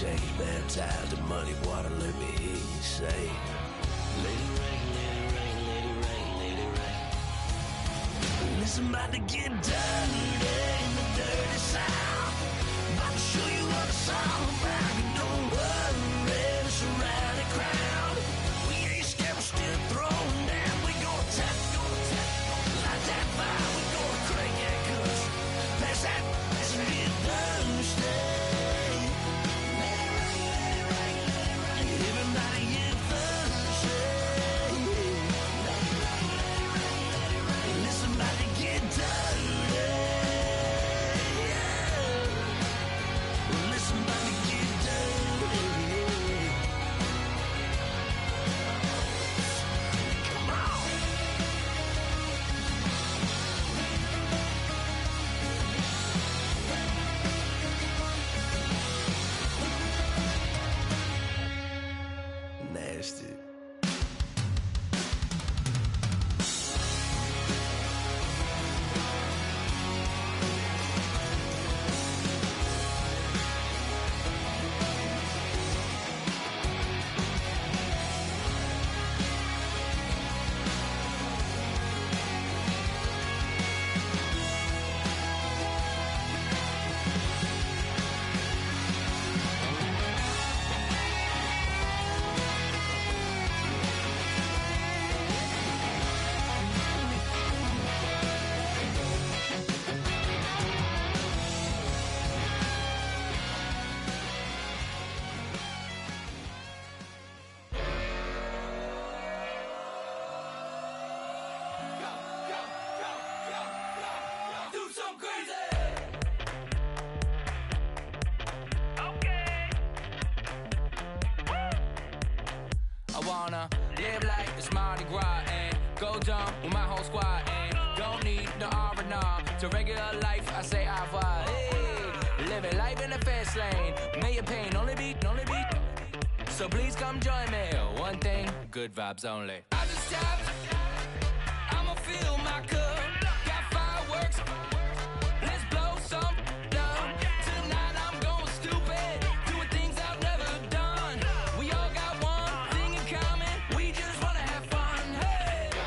change, baptized in muddy water, let me hear you say, Lady rain, lady rain, lady rain, lady rain. Listen, about to get dirty in the dirty South. About to show you what it's all about. You don't worry, it's a rowdy crowd. We ain't scared, we're still throwing down. We gonna tap, light that fire. We gonna crank that cuss. Pass that, let's get thirsty. Everybody get thirsty. Listen, about to get dirty. Listen, about to get dirty. Come on. Nasty. Live like it's Mardi Gras and go dumb with my whole squad and don't need no R&R. To regular life, I say au revoir. Hey, living life in the fast lane. May your pain only be. So please come join me. One thing, good vibes only. I just tapped. I'ma fill my cup. Got fireworks. Let's blow some dumb. Tonight I'm going stupid. Doing things I've never done. We all got one thing in common. We just wanna have fun. Hey! Do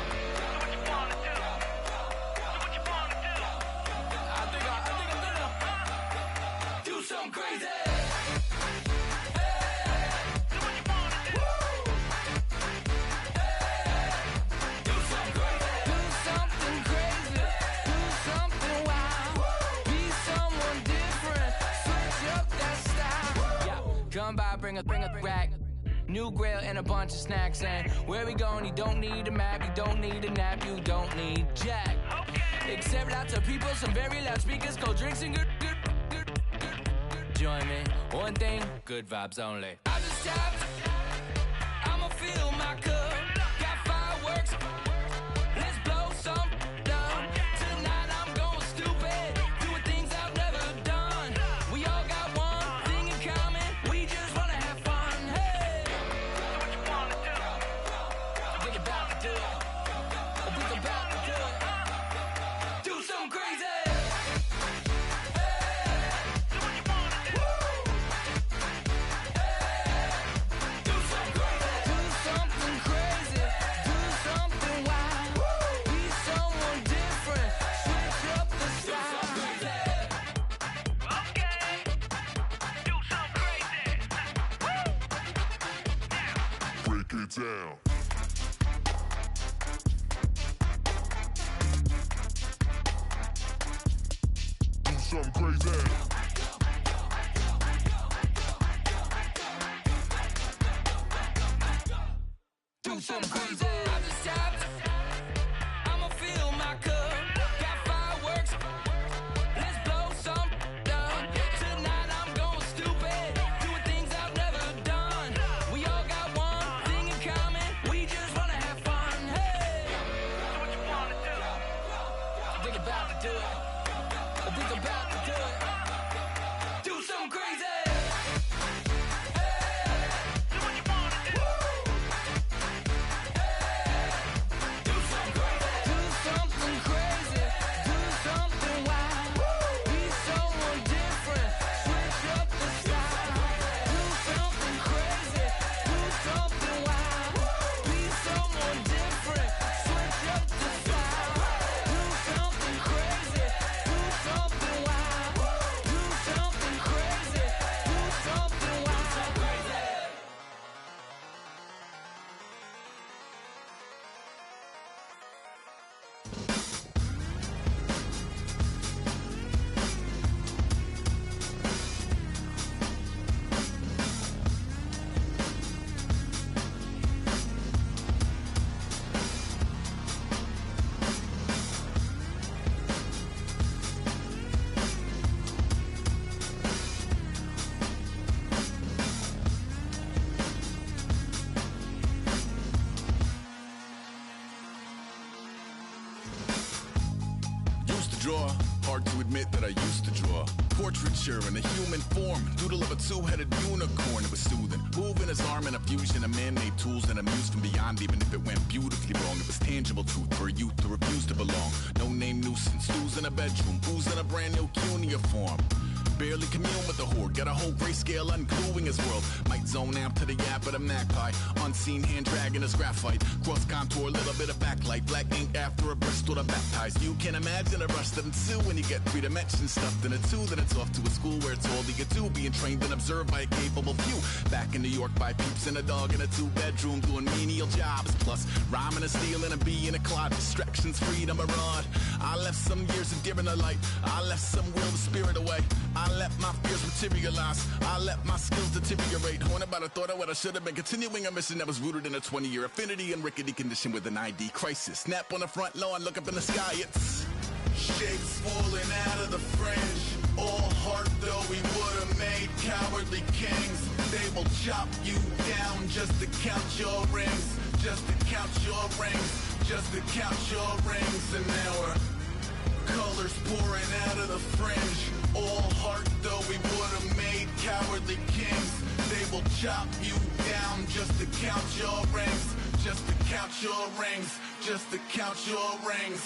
what you wanna do. Do what you wanna do. I think I'm gonna do something crazy. Come by, bring a rack, new grill and a bunch of snacks. And where we going, you don't need a map, you don't need a nap, you don't need jack. Except lots of people, some very loud speakers, cold drinks and good. Join me, one thing, good vibes only. I just tapped, I'ma fill my cup. Got fireworks, let's blow some dumb. Tonight I'm going stupid, doing things I've never done. We all got one thing in common. We just wanna have fun. Hey, do what you wanna do. We about to do it. We about to do it. Do something crazy. Hey, do what you wanna do. Do something crazy. Do something crazy. Do something wild. Be someone different. Switch up the style. Okay. Do something crazy. Break it down. Do something crazy. Do something crazy. I just tapped. I'ma fill my cup. Got fireworks. Let's blow some dumb. Tonight I'm going stupid. Doing things I've never done. We all got one thing in common. We just wanna have fun. Hey, do what you wanna do. Think about to do it. Think about to do it. Do something crazy. Hey, do what you wanna do. admit that I used to draw portraiture in a human form, doodle of a two-headed unicorn. It was soothing, moving his arm in a fusion of man-made tools and a muse from beyond. Even if it went beautifully wrong, it was tangible truth for a youth to refuse to belong. No name nuisance, who's in a bedroom, who's in a brand new cuneiform. Barely commune with the horde, got a whole grayscale ungluing his world. Might zone amp to the yap of the magpie, unseen hand dragging his graphite. Cross contour, little bit of backlight, black ink after a Bristol to baptize. You can imagine a rush to them too when you get 3 dimensions stuffed in a 2. Then it's off to a school where it's all you get to, being trained and observed by a capable few. Back in New York by peeps and a dog in a 2-bedroom doing menial jobs. Plus rhyming and stealing and being a clod, distractions, freedom, a rod. I left some years of giving a light, I left some will the spirit away. I let my fears materialize, I let my skills deteriorate. Horn about a thought of what I should have been, continuing a mission that was rooted in a 20-year affinity and rickety condition with an ID crisis. Snap on the front lawn, look up in the sky, it's shapes falling out of the fringe. All heart though we would have made cowardly kings. They will chop you down just to count your rings, just to count your rings, just to count your rings. And now we're colors pouring out of the fringe. All heart though we would have made cowardly kings. They will chop you down just to count your rings, just to count your rings, just to count your rings.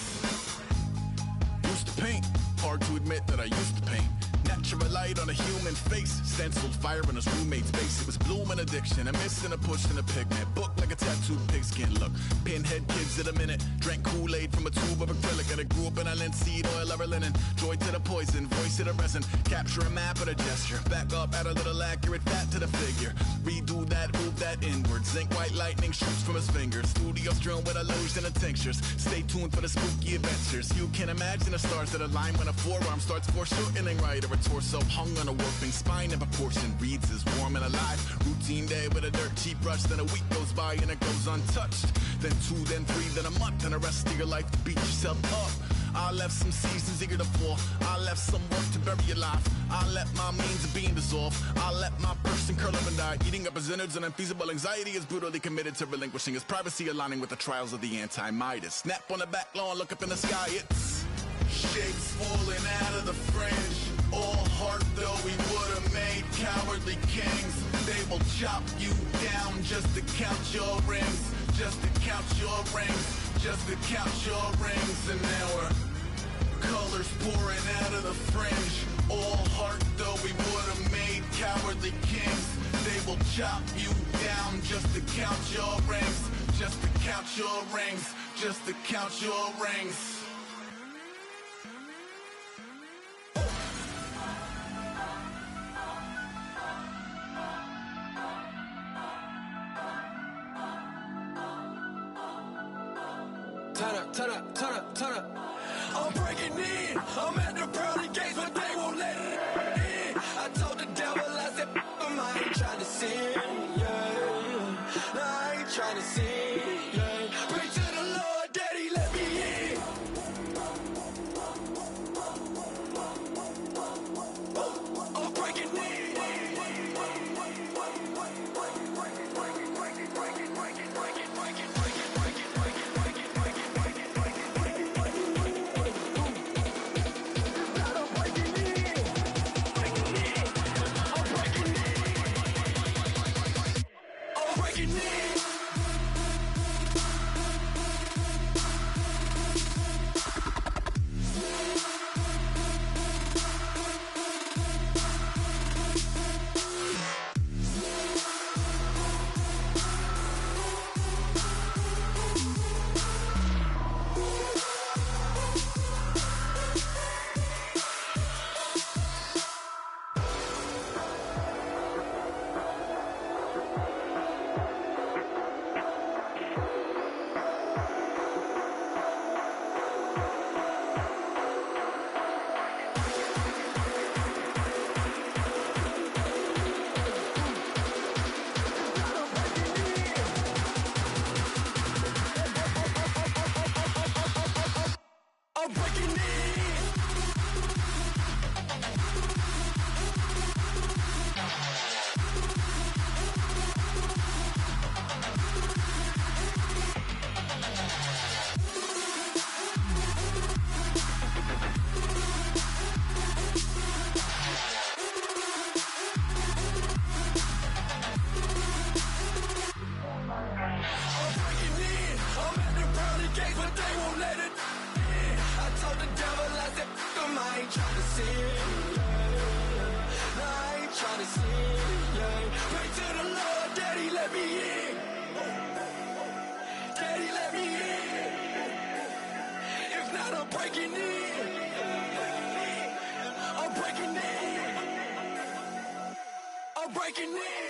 Used to paint, hard to admit that I used to paint. Natural light on a human face, stenciled fire in his roommate's face. It was blooming addiction, a miss and a push and a pigment. Book like a tattooed pigskin look. Pinhead kids in a minute, drank Kool-Aid from a tube of acrylic. And I grew up in a linseed oil or a linen. Joy to the poison, voice to the resin. Capture a map of a gesture. Back up, add a little accurate fat to the figure. Redo that, move that inward. Zinc white lightning shoots from his fingers. Studio strewn with illusion and tinctures. Stay tuned for the spooky adventures. You can imagine the stars that align when a forearm starts foreshortening right, or a torso hung on a warping spine in proportion. Reads as warm and alive. Routine day with a dirt cheap brush. Then a week goes by and it goes untouched. Then 2, then 3, then a month, and the rest of your life to beat yourself up. I left some seasons eager to fall. I left some work to bury your life. I let my means of being dissolve. I let my person curl up and die. Eating up his innards and unfeasible anxiety is brutally committed to relinquishing his privacy, aligning with the trials of the anti-Midas. Snap on the back lawn, look up in the sky, it's shapes falling out of the fringe. All heart though we would have made cowardly kings. They will chop you down just to count your rings, just to count your rings, just to count your rings. And now we're colors pouring out of the fringe. All heart though we would have made cowardly kings. They will chop you down just to count your rings, just to count your rings, just to count your rings. Turn up, turn up, turn up, turn up. I'm breaking in. I'm at the pearly gates, but they won't let it in. I told the devil, I said, I ain't trying to sin, yeah. No, I ain't trying to sin, yeah. Pray to the Lord, Daddy, let me in. I'm breaking in. sin, yeah. I ain't tryna sin, yeah. Pray to the Lord, Daddy, let me in. Daddy, let me in. If not, I'm breaking in. I'm breaking in. I'm breaking in.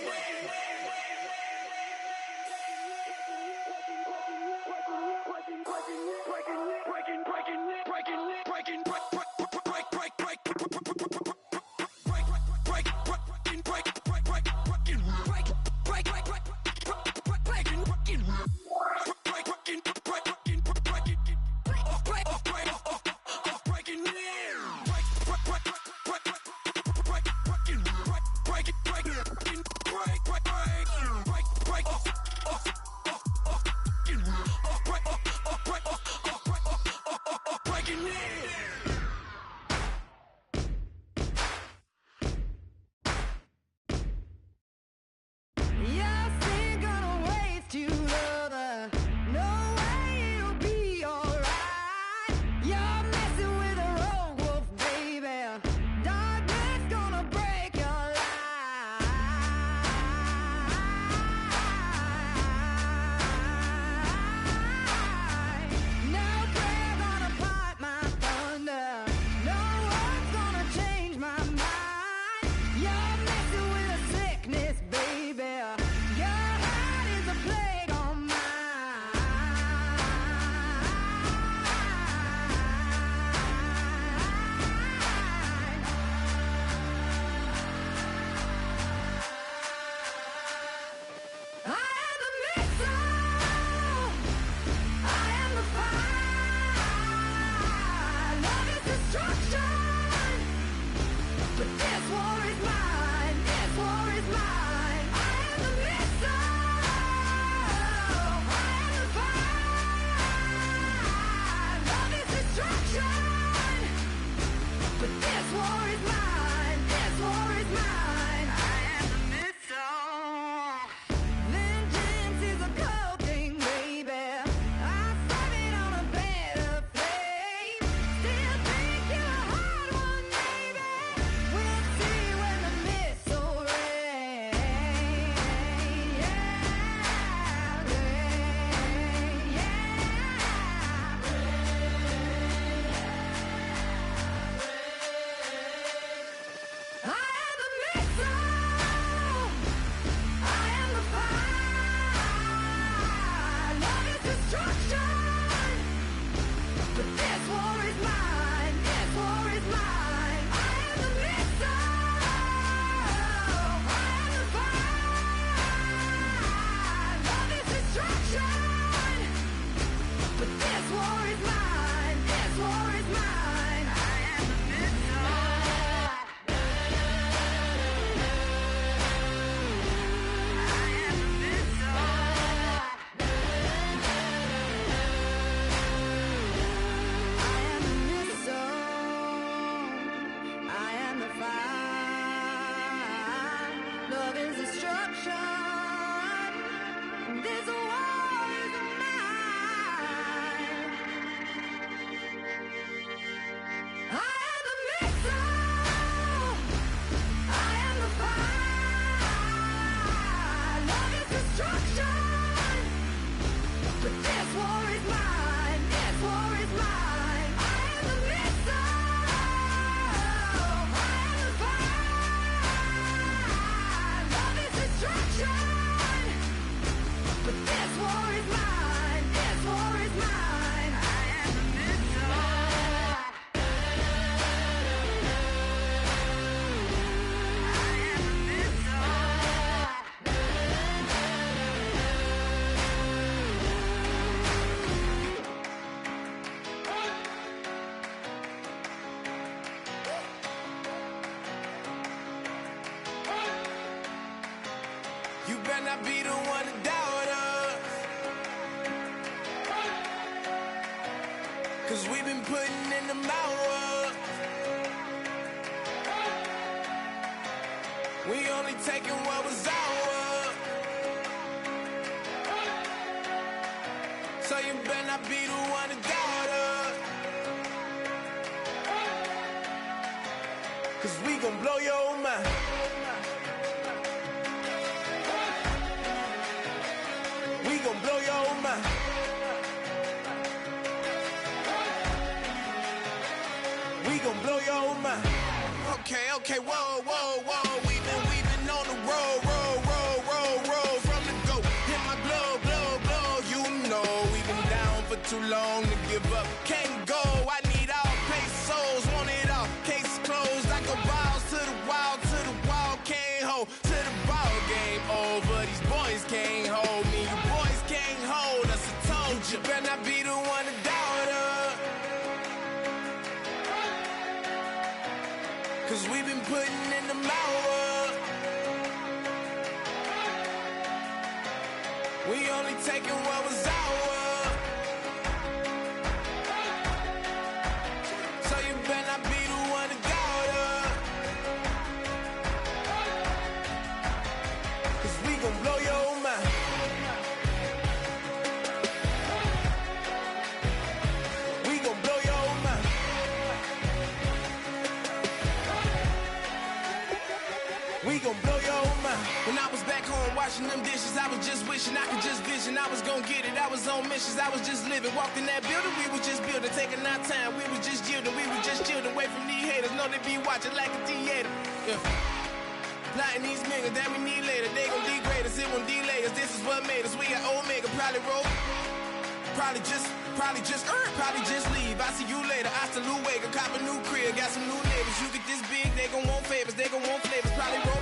better not be the one to doubt us. 'Cause we've been putting in the hours. We only taking what was ours. So you better not be the one to doubt us. 'cause we gon' blow your mind. We gon' blow your mind. We gon' blow your mind. Okay, whoa, whoa, whoa. We've been on the road from the go. Hit my blow. You know we've been down for too long to give up. Can't go. I need all pesos, want it all. Case closed. I go balls to the wall. Can't hold to the ball game over. These boys can't hold me. You boys can't hold us. I told you. Better not be the one to doubt us. 'Cause we've been putting in the hour. We only taking what was ours. So you better not be the one to doubt us. 'Cause we gon' blow your mind. We gon' blow your mind. We gon' blow your mind. When I was back home washing them dishes, I was just wishing I could just vision. I was gon' get it, I was on missions, I was just living. Walked in that building, we was just building, taking our time. We was just yielding, we was just chilling away from these haters. Know they be watching like a theater. Yeah. Plotting these niggas that we need later. They gon' degrade us, it won't delay us. This is what made us. We got Omega, probably roll. Probably just leave. I see you later. I salute Wake, cop a new crib, got some new neighbors. You get this big, they gon' want favors, they gon' want flavors. Probably roll.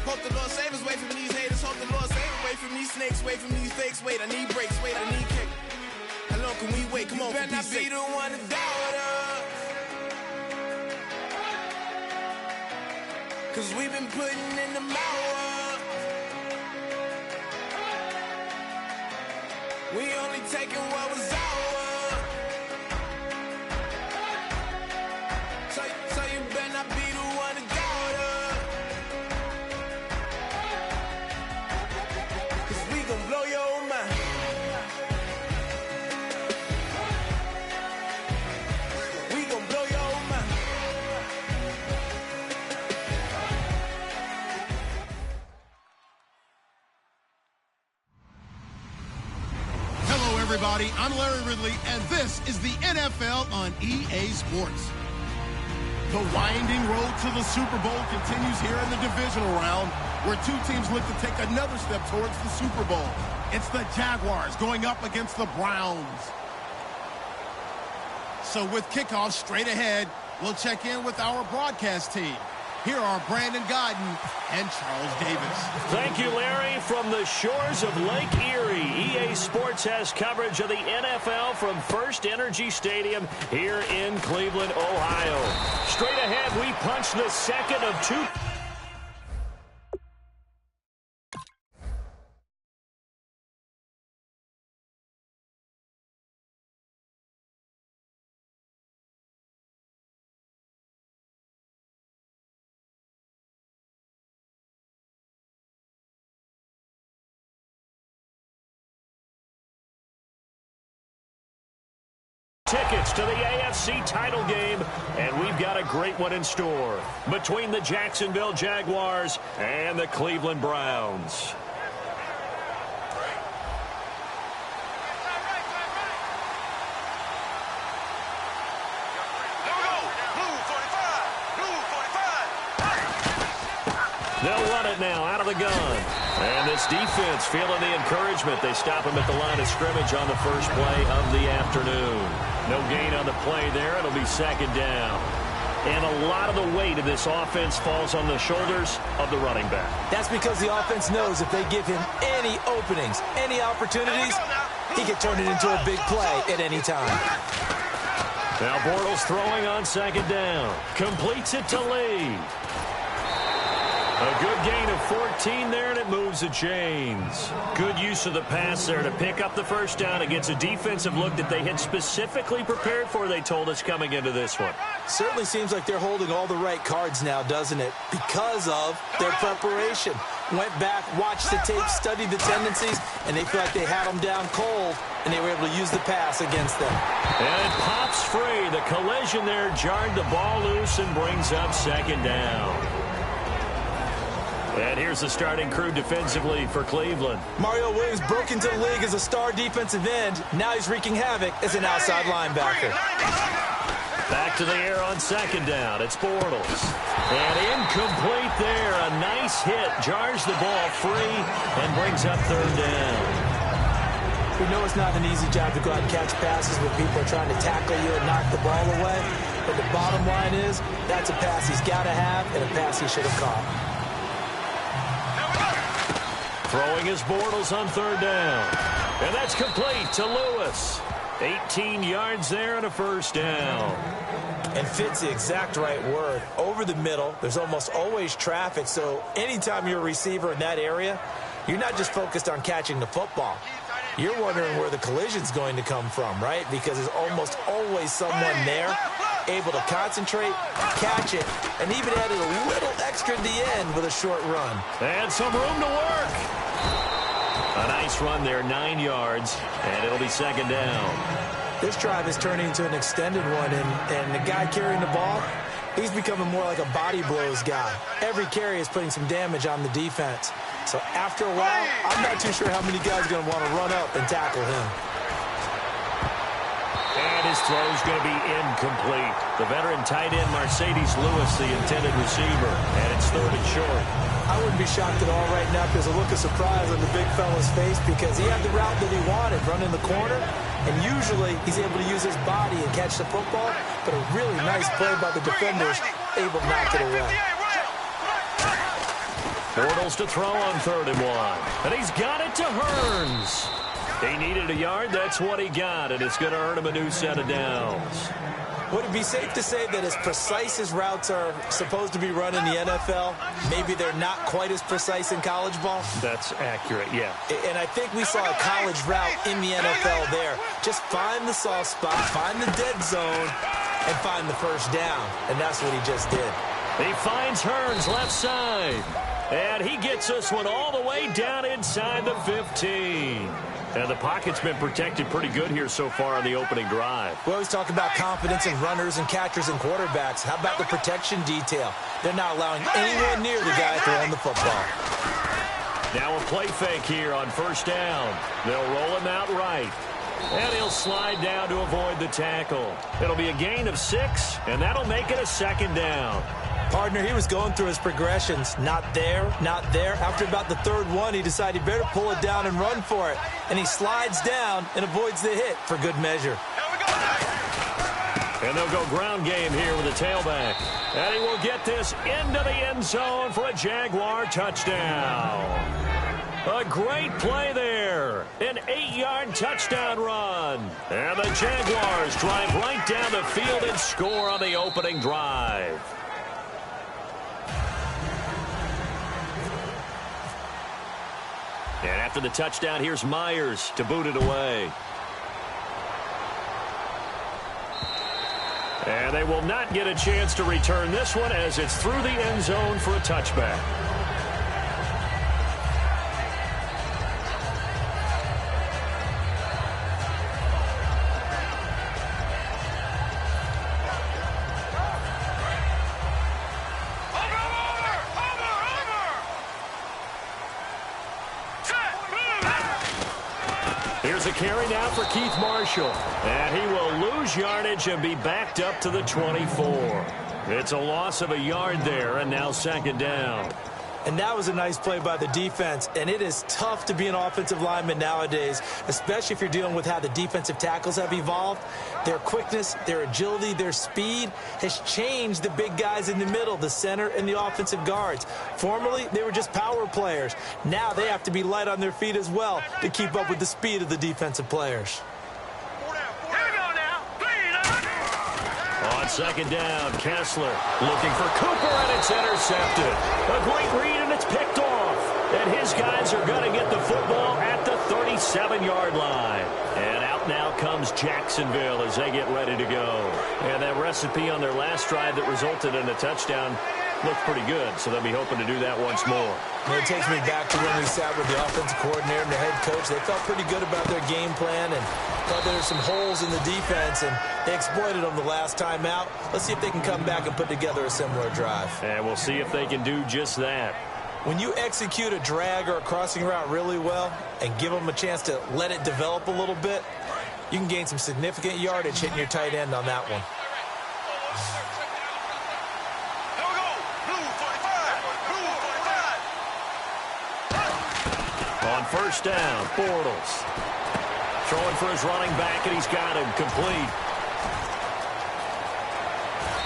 Hope the Lord save us, wait from these haters. Hope the Lord save us, wait from these snakes, wait from these fakes. Wait, I need breaks, wait, I need cake. How long can we wait? Come on, better not be the one to doubt us. 'Cause we've been putting in the hour. We only taking what was ours. So you better not be the one to doubt us. 'Cause we gon' blow your mind. We gon' blow your mind. Hello, everybody. I'm Larry Ridley, and this is the NFL on EA Sports. The winding road to the Super Bowl continues here in the divisional round, where two teams look to take another step towards the Super Bowl. It's the Jaguars going up against the Browns. So with kickoff straight ahead, we'll check in with our broadcast team. Here are Brandon Godden and Charles Davis. Thank you, Larry. From the shores of Lake Erie, EA Sports has coverage of the NFL from First Energy Stadium here in Cleveland, Ohio. Straight ahead, we punch the second of two. Tickets to the AFC title game, and we've got a great one in store between the Jacksonville Jaguars and the Cleveland Browns. They'll run it now out of the gun. And this defense feeling the encouragement. They stop him at the line of scrimmage on the first play of the afternoon. No gain on the play there. It'll be second down. And a lot of the weight of this offense falls on the shoulders of the running back. That's because the offense knows if they give him any openings, any opportunities, he can turn it into a big play at any time. Now Bortles throwing on second down. Completes it to Lee. A good gain of 14 there, and it moves the chains. Good use of the pass there to pick up the first down against a defensive look that they had specifically prepared for, they told us, coming into this one. Certainly seems like they're holding all the right cards now, doesn't it? Because of their preparation. Went back, watched the tape, studied the tendencies, and they feel like they had them down cold, and they were able to use the pass against them. And it pops free. The collision there jarred the ball loose and brings up second down. And here's the starting crew defensively for Cleveland. Mario Williams broke into the league as a star defensive end. Now he's wreaking havoc as an outside linebacker. Back to the air on second down. It's Bortles. And incomplete there. A nice hit. Jars the ball free and brings up third down. We know it's not an easy job to go out and catch passes when people are trying to tackle you and knock the ball away. But the bottom line is that's a pass he's got to have and a pass he should have caught. Throwing his Bortles on third down. And that's complete to Lewis. 18 yards there and a first down. And fit's the exact right word. Over the middle, there's almost always traffic, so anytime you're a receiver in that area, you're not just focused on catching the football. You're wondering where the collision's going to come from, right? Because there's almost always someone there able to concentrate, catch it, and even added a little extra at the end with a short run. And some room to work. A nice run there, 9 yards, and it'll be second down. This drive is turning into an extended one, and the guy carrying the ball, he's becoming more like a body blows guy. Every carry is putting some damage on the defense. So after a while, I'm not too sure how many guys are going to want to run up and tackle him. And his throw's going to be incomplete. The veteran tight end, Mercedes Lewis, the intended receiver, and it's third and short. I wouldn't be shocked at all right now if there's a look of surprise on the big fella's face because he had the route that he wanted, running the corner, and usually he's able to use his body and catch the football, but a really nice play by the defenders, able to knock it away. Bortles to throw on 3rd and 1. And he's got it to Hearns. He needed a yard. That's what he got, and it's going to earn him a new set of downs. Would it be safe to say that as precise as routes are supposed to be run in the NFL, maybe they're not quite as precise in college ball? That's accurate, yeah. And I think we saw a college route in the NFL there. Just find the soft spot, find the dead zone, and find the first down. And that's what he just did. He finds Hearns left side. And he gets this one all the way down inside the 15. And the pocket's been protected pretty good here so far on the opening drive. We always talk about confidence in runners and catchers and quarterbacks. How about the protection detail? They're not allowing anyone near the guy throwing the football. Now a play fake here on first down. They'll roll him out right. And he'll slide down to avoid the tackle. It'll be a gain of 6, and that'll make it a second down. Partner, he was going through his progressions. Not there, not there. After about the 3rd one, he decided he better pull it down and run for it. And he slides down and avoids the hit for good measure. And they'll go ground game here with a tailback. And he will get this into the end zone for a Jaguar touchdown. A great play there. An 8-yard touchdown run. And the Jaguars drive right down the field and score on the opening drive. And after the touchdown, here's Myers to boot it away. And they will not get a chance to return this one as it's through the end zone for a touchback. Here's a carry now for Keith Marshall. And he will lose yardage and be backed up to the 24. It's a loss of a yard there, and now second down. And that was a nice play by the defense. And it is tough to be an offensive lineman nowadays, especially if you're dealing with how the defensive tackles have evolved. Their quickness, their agility, their speed has changed the big guys in the middle, the center, and the offensive guards. Formerly, they were just power players. Now they have to be light on their feet as well to keep up with the speed of the defensive players. On On second down, Kessler looking for Cooper, and it's intercepted. A great read, and it's picked off. And his guys are going to get the football at the 37-yard line. And out now comes Jacksonville as they get ready to go. And that recipe on their last drive that resulted in a touchdown looked pretty good, so they'll be hoping to do that once more. It takes me back to when we sat with the offensive coordinator and the head coach. They felt pretty good about their game plan and thought there were some holes in the defense, and they exploited them the last time out. Let's see if they can come back and put together a similar drive. And we'll see if they can do just that. When you execute a drag or a crossing route really well and give them a chance to let it develop a little bit, you can gain some significant yardage hitting your tight end on that one. On first down, Bortles throwing for his running back, and he's got him complete.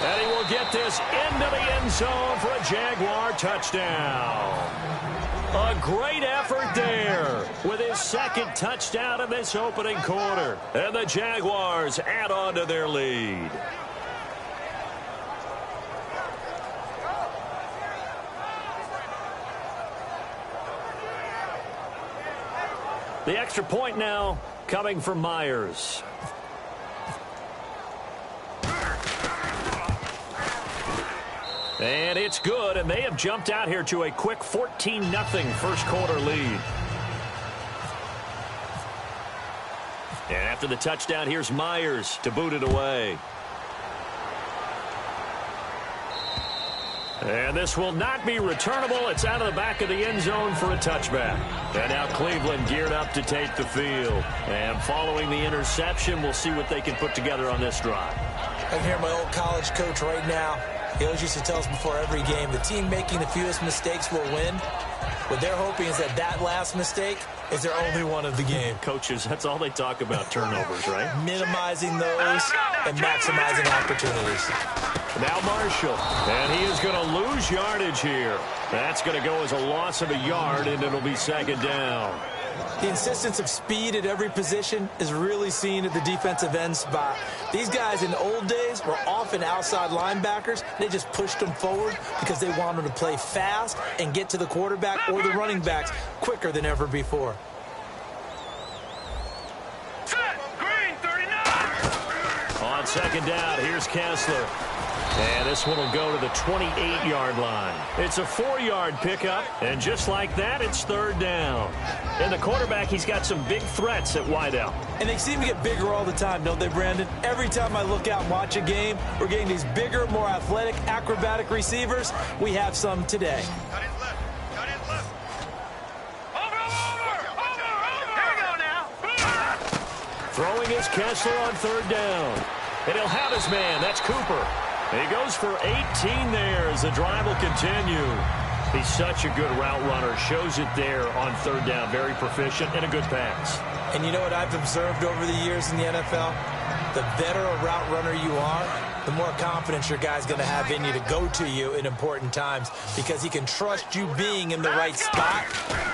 And he will get this into the end zone for a Jaguar touchdown. A great effort there with his second touchdown in this opening quarter. And the Jaguars add on to their lead. The extra point now coming from Myers. And it's good, and they have jumped out here to a quick 14-0 first quarter lead. And after the touchdown, here's Myers to boot it away. And this will not be returnable. It's out of the back of the end zone for a touchback. And now Cleveland geared up to take the field. And following the interception, we'll see what they can put together on this drive. I can hear my old college coach right now. He always used to tell us before every game, the team making the fewest mistakes will win. What they're hoping is that last mistake is their only one of the game. Coaches, that's all they talk about, turnovers, right? Minimizing those and maximizing opportunities. Now Marshall, and he is going to lose yardage here. That's going to go as a loss of a yard, and it'll be second down. The insistence of speed at every position is really seen at the defensive end spot. These guys in the old days were often outside linebackers. They just pushed them forward because they wanted to play fast and get to the quarterback or the running backs quicker than ever before. Green 39. On second down, here's Kessler. And this one will go to the 28-yard line. It's a 4-yard pickup, and just like that, it's third down. And the quarterback, he's got some big threats at wideout. And they seem to get bigger all the time, don't they, Brandon? Every time I look out and watch a game, we're getting these bigger, more athletic, acrobatic receivers. We have some today. Cut it left. Cut it left. Over. Here we go now. Throwing is Kessler on third down. And he'll have his man. That's Cooper. He goes for 18 there as the drive will continue. He's such a good route runner. Shows it there on third down. Very proficient and a good pass. And you know what I've observed over the years in the NFL? The better a route runner you are, the more confidence your guy's going to have in you to go to you in important times because he can trust you being in the right spot,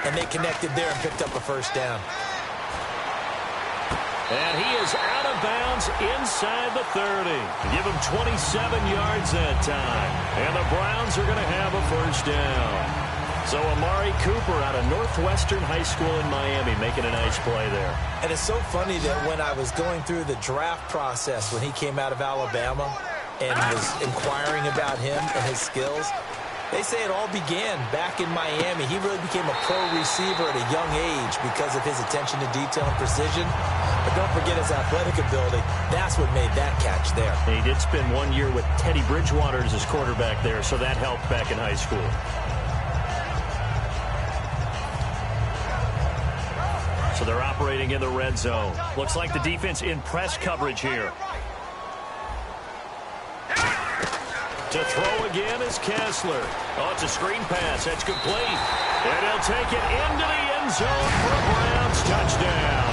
and they connected there and picked up a first down. And he is out of bounds inside the 30. Give him 27 yards that time. And the Browns are going to have a first down. So Amari Cooper out of Northwestern High School in Miami making a nice play there. And it's so funny that when I was going through the draft process when he came out of Alabama and was inquiring about him and his skills, they say it all began back in Miami. He really became a pro receiver at a young age because of his attention to detail and precision. But don't forget his athletic ability. That's what made that catch there. And he did spend 1 year with Teddy Bridgewater as his quarterback there, so that helped back in high school. So they're operating in the red zone. Looks like the defense in press coverage here. To throw again is Kessler. Oh, it's a screen pass. That's complete. And he'll take it into the end zone for a Browns touchdown.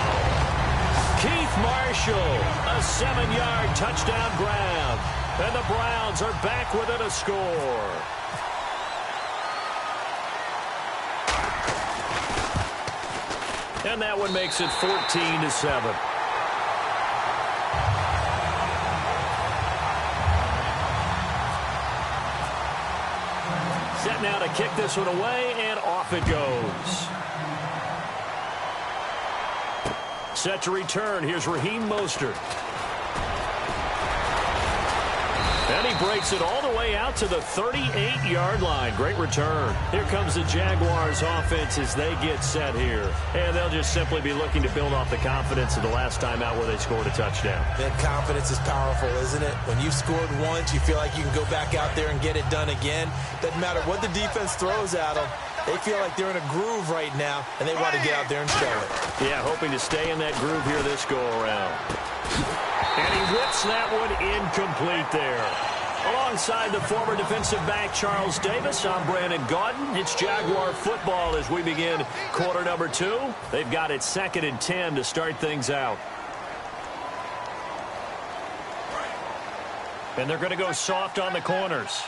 Keith Marshall, a 7-yard touchdown grab. And the Browns are back within a score. And that one makes it 14-7. kick this one away, and off it goes. Set to return. Here's Raheem Mostert. And he breaks it all the way out to the 38-yard line. Great return. Here comes the Jaguars offense as they get set here. And they'll just simply be looking to build off the confidence of the last time out where they scored a touchdown. That confidence is powerful, isn't it? When you've scored once, you feel like you can go back out there and get it done again. Doesn't matter what the defense throws at them. They feel like they're in a groove right now, and they want to get out there and show it. Yeah, hoping to stay in that groove here this go-around. And he whips that one incomplete there. Alongside the former defensive back Charles Davis, I'm Brandon Gaudin. It's Jaguar football as we begin quarter number 2. They've got it 2nd and 10 to start things out. And they're going to go soft on the corners.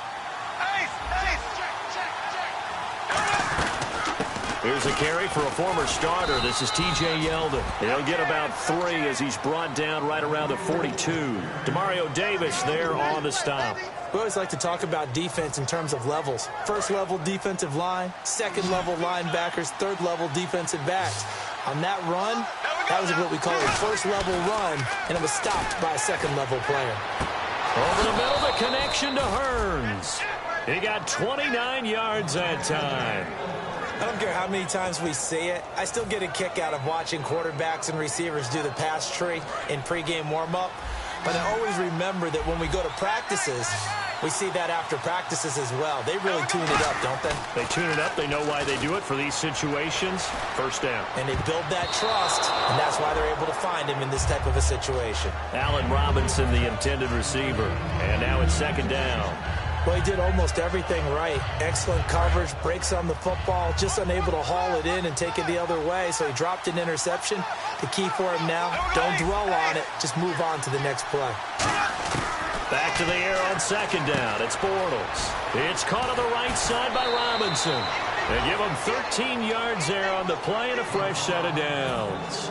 Here's a carry for a former starter. This is T.J. Yeldon. He'll get about 3 as he's brought down right around the 42. Demario Davis there on the stop. We always like to talk about defense in terms of levels. First level defensive line, second level linebackers, third level defensive backs. On that run, that was what we call a first level run, and it was stopped by a second level player. Over the middle, the connection to Hearns. He got 29 yards that time. I don't care how many times we see it. I still get a kick out of watching quarterbacks and receivers do the pass tree in pregame warm-up. But I always remember that when we go to practices, we see that after practices as well. They really tune it up, don't they? They tune it up. They know why they do it for these situations. First down. And they build that trust, and that's why they're able to find him in this type of a situation. Allen Robinson, the intended receiver. And now it's 2nd down. Well, he did almost everything right. Excellent coverage, breaks on the football, just unable to haul it in and take it the other way, so he dropped an interception. The key for him now, don't dwell on it, just move on to the next play. Back to the air on 2nd down. It's Bortles. It's caught on the right side by Robinson. They give him 13 yards there on the play and a fresh set of downs.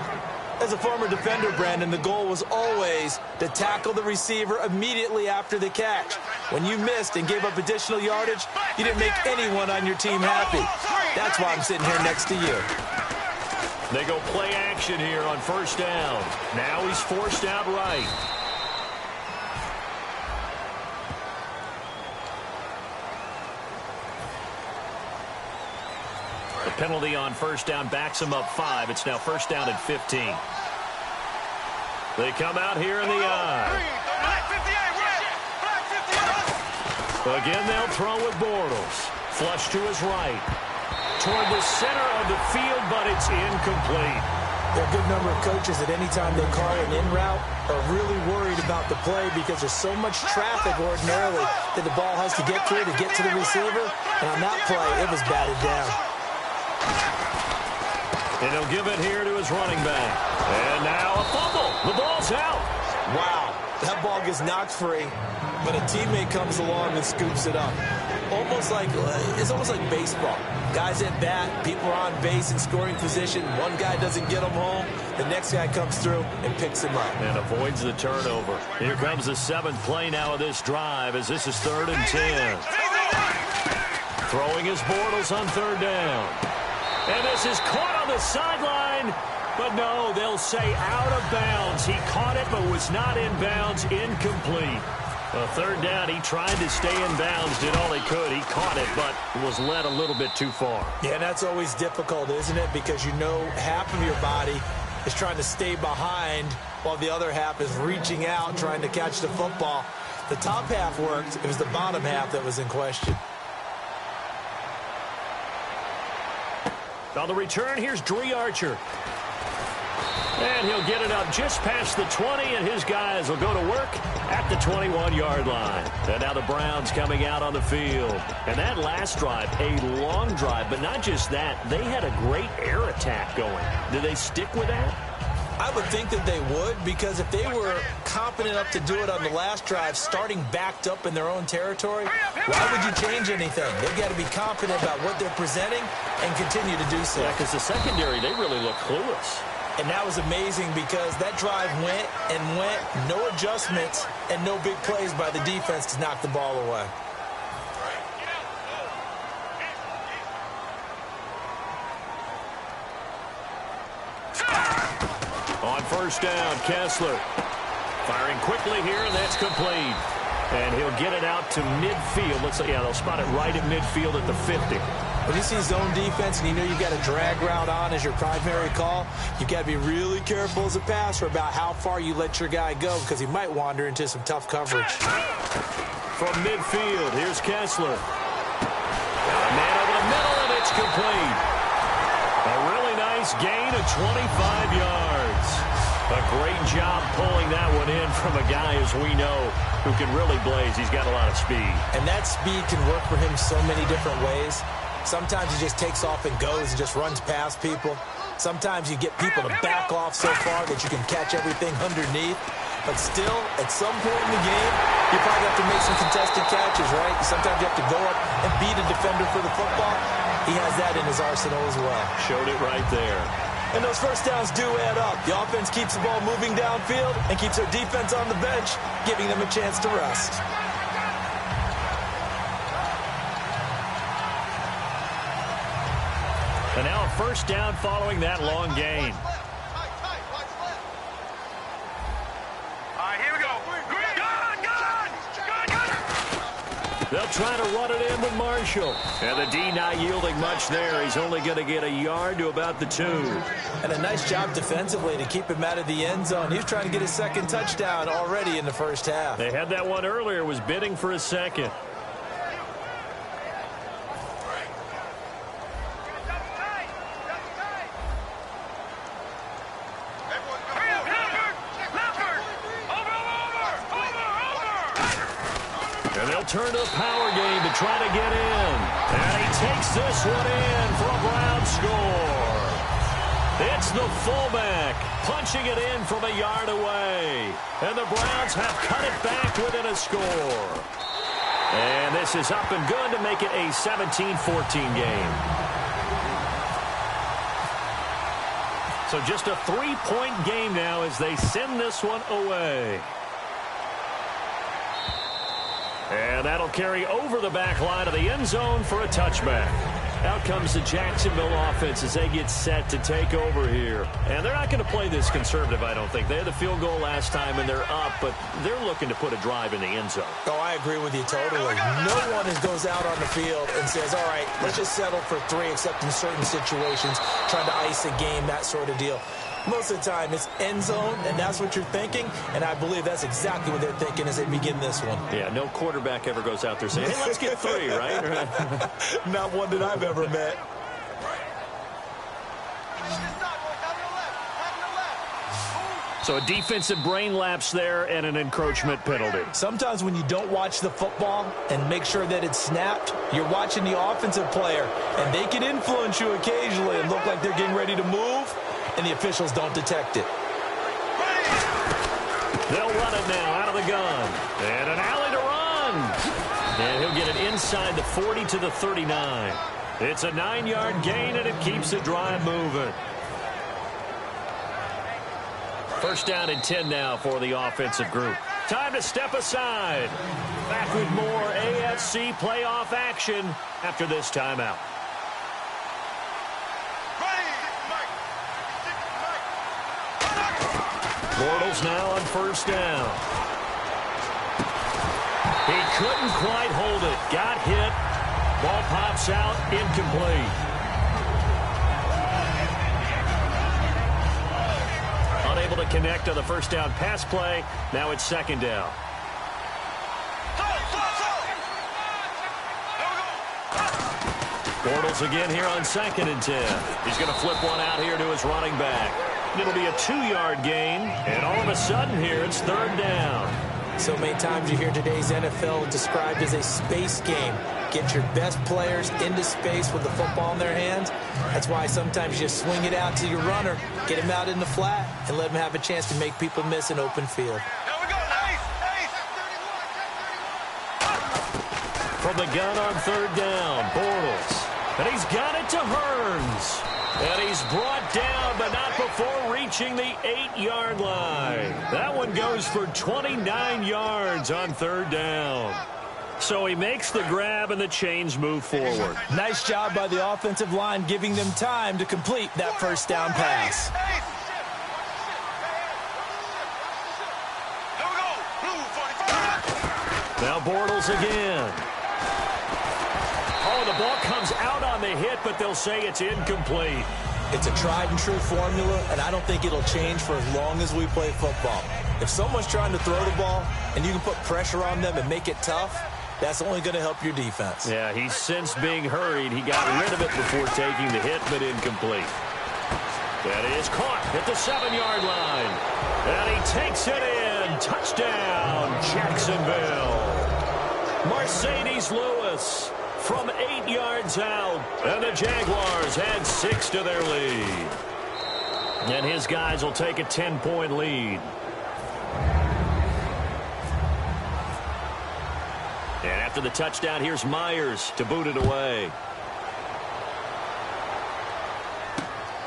As a former defender, Brandon, the goal was always to tackle the receiver immediately after the catch. When you missed and gave up additional yardage, you didn't make anyone on your team happy. That's why I'm sitting here next to you. They go play action here on 1st down. Now he's forced out right. The penalty on 1st down backs him up 5. It's now 1st down and 15. They come out here in the eye. Again, they'll throw with Bortles. Flush to his right. Toward the center of the field, but it's incomplete. There are a good number of coaches that any time they call an in route are really worried about the play because there's so much traffic ordinarily that the ball has to get through to get to the receiver. And on that play, it was batted down. And he'll give it here to his running back. And now a fumble. The ball's out. Wow. That ball gets knocked free, but a teammate comes along and scoops it up. It's almost like baseball. Guys at bat, people are on base in scoring position. One guy doesn't get them home. The next guy comes through and picks him up. And avoids the turnover. Here comes the 7th play now of this drive as this is 3rd and 10. Throwing his Bortles on 3rd down. And this is caught on the sideline. But no, they'll say out of bounds. He caught it but was not in bounds. Incomplete. 3rd down, he tried to stay in bounds, did all he could. He caught it, but was led a little bit too far. Yeah, that's always difficult, isn't it? Because you know half of your body is trying to stay behind while the other half is reaching out, trying to catch the football. The top half worked. It was the bottom half that was in question. On the return, here's Dree Archer. And he'll get it up just past the 20, and his guys will go to work at the 21-yard line. And now the Browns coming out on the field. And that last drive, a long drive, but not just that. They had a great air attack going. Do they stick with that? I would think that they would, because if they were competent enough to do it on the last drive, starting backed up in their own territory, why would you change anything? They've got to be confident about what they're presenting and continue to do so. Yeah, because the secondary, they really look clueless. And that was amazing because that drive went and went, no adjustments and no big plays by the defense to knock the ball away. first down. Kessler firing quickly here, and that's complete. And he'll get it out to midfield. Let's say, yeah, they'll spot it right at midfield at the 50. When you see zone defense and you know you've got a drag route on as your primary call, you've got to be really careful as a passer about how far you let your guy go because he might wander into some tough coverage. From midfield, here's Kessler. A man over the middle, and it's complete. A really nice gain of 25 yards. A great job pulling that one in from a guy, as we know, who can really blaze. He's got a lot of speed. And that speed can work for him so many different ways. Sometimes he just takes off and goes and just runs past people. Sometimes you get people to back off so far that you can catch everything underneath. But still, at some point in the game, you probably have to make some contested catches, right? Sometimes you have to go up and beat a defender for the football. He has that in his arsenal as well. Showed it right there. And those first downs do add up. The offense keeps the ball moving downfield and keeps their defense on the bench, giving them a chance to rest. And now a first down following that long gain. Here we go. They'll try to run it in with Marshall. And the D not yielding much there. He's only going to get a yard to about the 2. And a nice job defensively to keep him out of the end zone. He was trying to get his second touchdown already in the first half. They had that one earlier, was bidding for a second. And they'll turn to the power game to try to get in. And he takes this one in for a Brown score. It's the fullback punching it in from a yard away. And the Browns have cut it back within a score. And this is up and good to make it a 17-14 game. So just a 3-point game now as they send this one away. And that'll carry over the back line of the end zone for a touchback. Out comes the Jacksonville offense as they get set to take over here. And they're not going to play this conservative, I don't think. They had the field goal last time, and they're up, but they're looking to put a drive in the end zone. Oh, I agree with you totally. No one goes out on the field and says, all right, let's just settle for 3, except in certain situations, trying to ice a game, that sort of deal. Most of the time, it's end zone, and that's what you're thinking, and I believe that's exactly what they're thinking as they begin this one. Yeah, no quarterback ever goes out there saying, hey, let's get 3, right? Not one that I've ever met. So a defensive brain lapse there and an encroachment penalty. Sometimes when you don't watch the football and make sure that it's snapped, you're watching the offensive player, and they can influence you occasionally and look like they're getting ready to move, and the officials don't detect it. They'll run it now out of the gun. And an alley to run. And he'll get it inside the 40 to the 39. It's a 9-yard gain, and it keeps the drive moving. First down and 10 now for the offensive group. Time to step aside. Back with more AFC playoff action after this timeout. Bortles now on first down. He couldn't quite hold it. Got hit. Ball pops out. Incomplete. Unable to connect on the first down pass play. Now it's second down. Bortles again here on 2nd and 10. He's going to flip one out here to his running back. It'll be a 2-yard gain, and all of a sudden here it's third down. So many times you hear today's NFL described as a space game. Get your best players into space with the football in their hands. That's why sometimes you just swing it out to your runner, get him out in the flat, and let him have a chance to make people miss an open field. From the gun on third down, Bortles. And he's got it to Hearns. And he's brought down, but not before reaching the 8-yard line. That one goes for 29 yards on third down. So he makes the grab, and the chains move forward. Nice job by the offensive line, giving them time to complete that first down pass. Now Bortles again. Oh, the ball comes out on the hit, but they'll say it's incomplete. It's a tried-and-true formula, and I don't think it'll change for as long as we play football. If someone's trying to throw the ball and you can put pressure on them and make it tough, that's only going to help your defense. Yeah, he's since being hurried. He got rid of it before taking the hit, but incomplete. That is caught at the 7-yard line. And he takes it in. Touchdown, Jacksonville. Mercedes Lewis from 8 yards out. And the Jaguars add 6 to their lead. And his guys will take a 10-point lead. And after the touchdown, here's Myers to boot it away.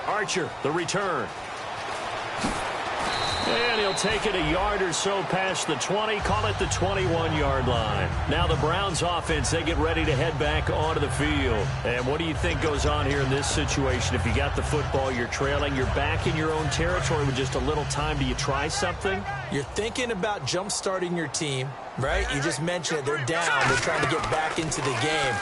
Archer, the return. And he'll take it a yard or so past the 20, call it the 21-yard line. Now the Browns offense, they get ready to head back onto the field. And what do you think goes on here in this situation? If you got the football, you're trailing, you're back in your own territory with just a little time. Do you try something? You're thinking about jump-starting your team, right? You just mentioned it. They're down. They're trying to get back into the game.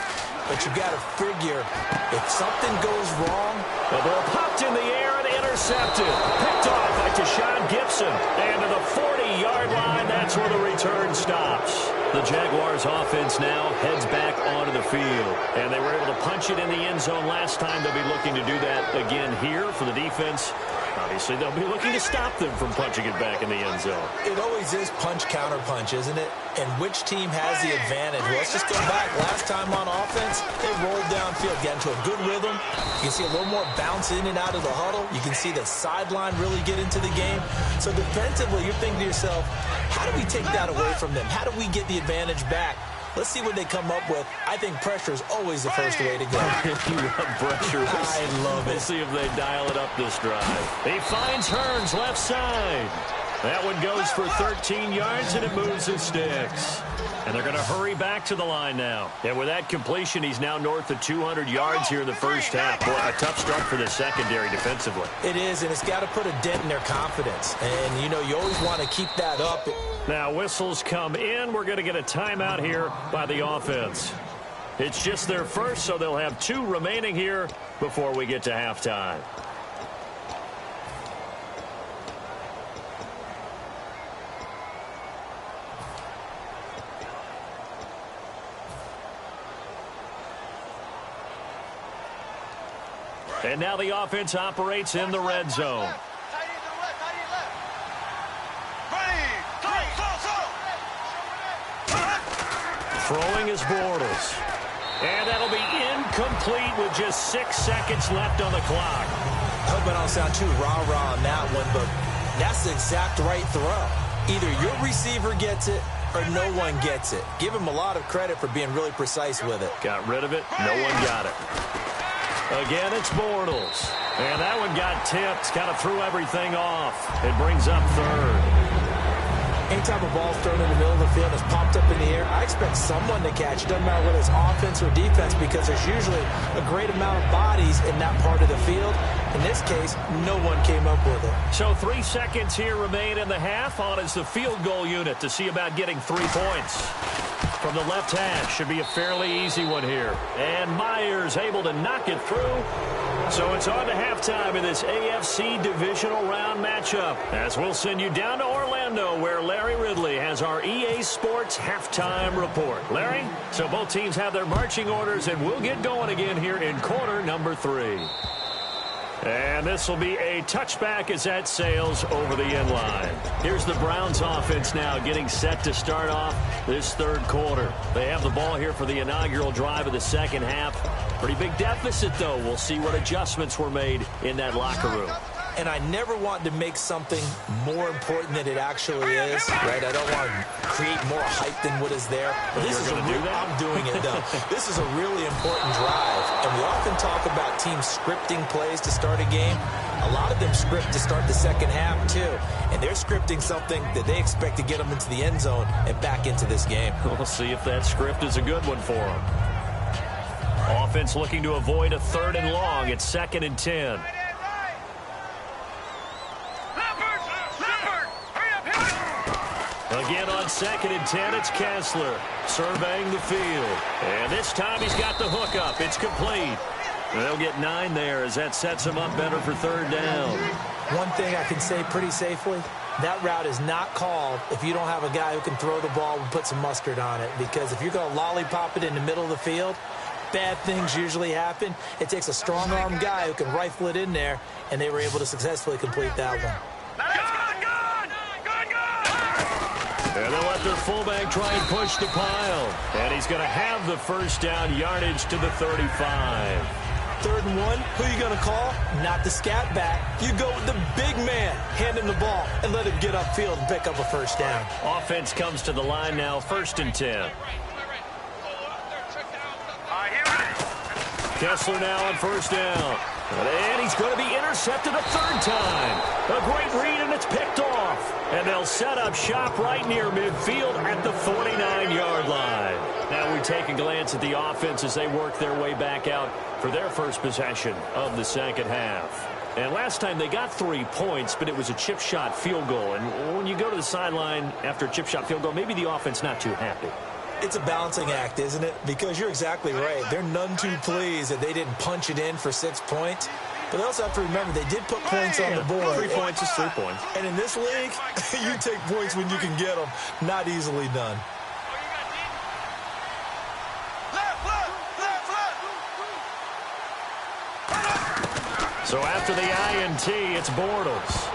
But you got to figure, if something goes wrong. The ball popped in the air and intercepted. Picked off by Tashawn Gibson. And to the 40-yard line, that's where the return stops. The Jaguars offense now heads back onto the field. And they were able to punch it in the end zone last time. They'll be looking to do that again here for the defense. Obviously, they'll be looking to stop them from punching it back in the end zone. It always is punch-counter-punch, isn't it? And which team has the advantage? Well, let's just go back. Last time on offense, they rolled downfield, got into a good rhythm. You can see a little more bounce in and out of the huddle. You can see the sideline really get into the game. So defensively, you're thinking to yourself, how do we take that away from them? How do we get the advantage back? Let's see what they come up with. I think pressure is always the first way to go. You love pressure. I love it. We'll see if they dial it up this drive. He finds Hearns left side. That one goes for 13 yards, and it moves his sticks. And they're going to hurry back to the line now. And with that completion, he's now north of 200 yards here in the first half. Boy, a tough start for the secondary defensively. It is, and it's got to put a dent in their confidence. And, you know, you always want to keep that up. Now whistles come in. We're going to get a timeout here by the offense. It's just their first, so they'll have 2 remaining here before we get to halftime. And now the offense operates in the red zone. Throwing is Bortles. And that'll be incomplete with just 6 seconds left on the clock. I hope I don't sound too rah-rah on that one, but that's the exact right throw. Either your receiver gets it or no one gets it. Give him a lot of credit for being really precise with it. Got rid of it. No one got it. Again, it's Bortles. And that one got tipped. Kind of threw everything off. It brings up third. Anytime a ball's thrown in the middle of the field, it's popped up in the air, I expect someone to catch it. Doesn't matter whether it's offense or defense, because there's usually a great amount of bodies in that part of the field. In this case, no one came up with it. So 3 seconds here remain in the half. On is the field goal unit to see about getting 3 points. From the left hash, should be a fairly easy one here. And Myers able to knock it through. So it's on to halftime in this AFC divisional round matchup, as we'll send you down to Orlando, where Larry Ridley has our EA Sports halftime report. Larry, so both teams have their marching orders, and we'll get going again here in quarter number 3. And this will be a touchback as that sails over the end line. Here's the Browns offense now getting set to start off this third quarter. They have the ball here for the inaugural drive of the second half. Pretty big deficit, though. We'll see what adjustments were made in that locker room. And I never want to make something more important than it actually is, right? I don't want to create more hype than what is there. But this is going to do that? I'm doing it, though. This is a really important drive. And we often talk about teams scripting plays to start a game. A lot of them script to start the second half, too. And they're scripting something that they expect to get them into the end zone and back into this game. We'll see if that script is a good one for them. Offense looking to avoid a 3rd and long. It's 2nd and 10. Again on 2nd and 10, it's Kessler surveying the field. And this time he's got the hookup. It's complete. They'll get 9 there as that sets him up better for 3rd down. One thing I can say pretty safely, that route is not called if you don't have a guy who can throw the ball and put some mustard on it. Because if you're going to lollipop it in the middle of the field, bad things usually happen. It takes a strong-arm guy who can rifle it in there, and they were able to successfully complete that one. And they'll let their fullback try and push the pile. And he's going to have the 1st down yardage to the 35. 3rd and 1, who are you going to call? Not the scat back. You go with the big man. Hand him the ball and let him get upfield and pick up a 1st down. Offense comes to the line now, 1st and 10. Kessler now on 1st down. And he's going to be intercepted a 3rd time. A great read, and it's picked off. And they'll set up shop right near midfield at the 49-yard line. Now we take a glance at the offense as they work their way back out for their first possession of the 2nd half. And last time they got 3 points, but it was a chip shot field goal. And when you go to the sideline after a chip shot field goal, maybe the offense not too happy. It's a balancing act, isn't it? Because you're exactly right. They're none too pleased that they didn't punch it in for 6 points. But they also have to remember they did put points on the board. 3 points is 3 points. And in this league, you take points when you can get them. Not easily done. So after the INT, it's Bortles.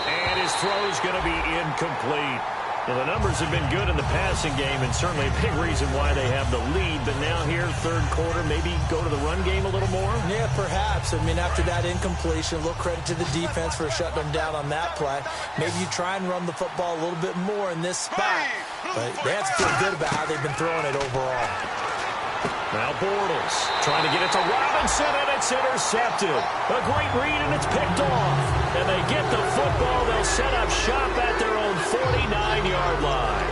And his throw's going to be incomplete. Well, the numbers have been good in the passing game, and certainly a big reason why they have the lead. But now here, 3rd quarter, maybe go to the run game a little more? Yeah, perhaps. I mean, after that incompletion, a little credit to the defense for shutting them down on that play. Maybe you try and run the football a little bit more in this spot. But they have to feel good about how they've been throwing it overall. Now Bortles trying to get it to Robinson, and it's intercepted. A great read, and it's picked off. And they get the football. They'll set up shop at their own 49-yard line.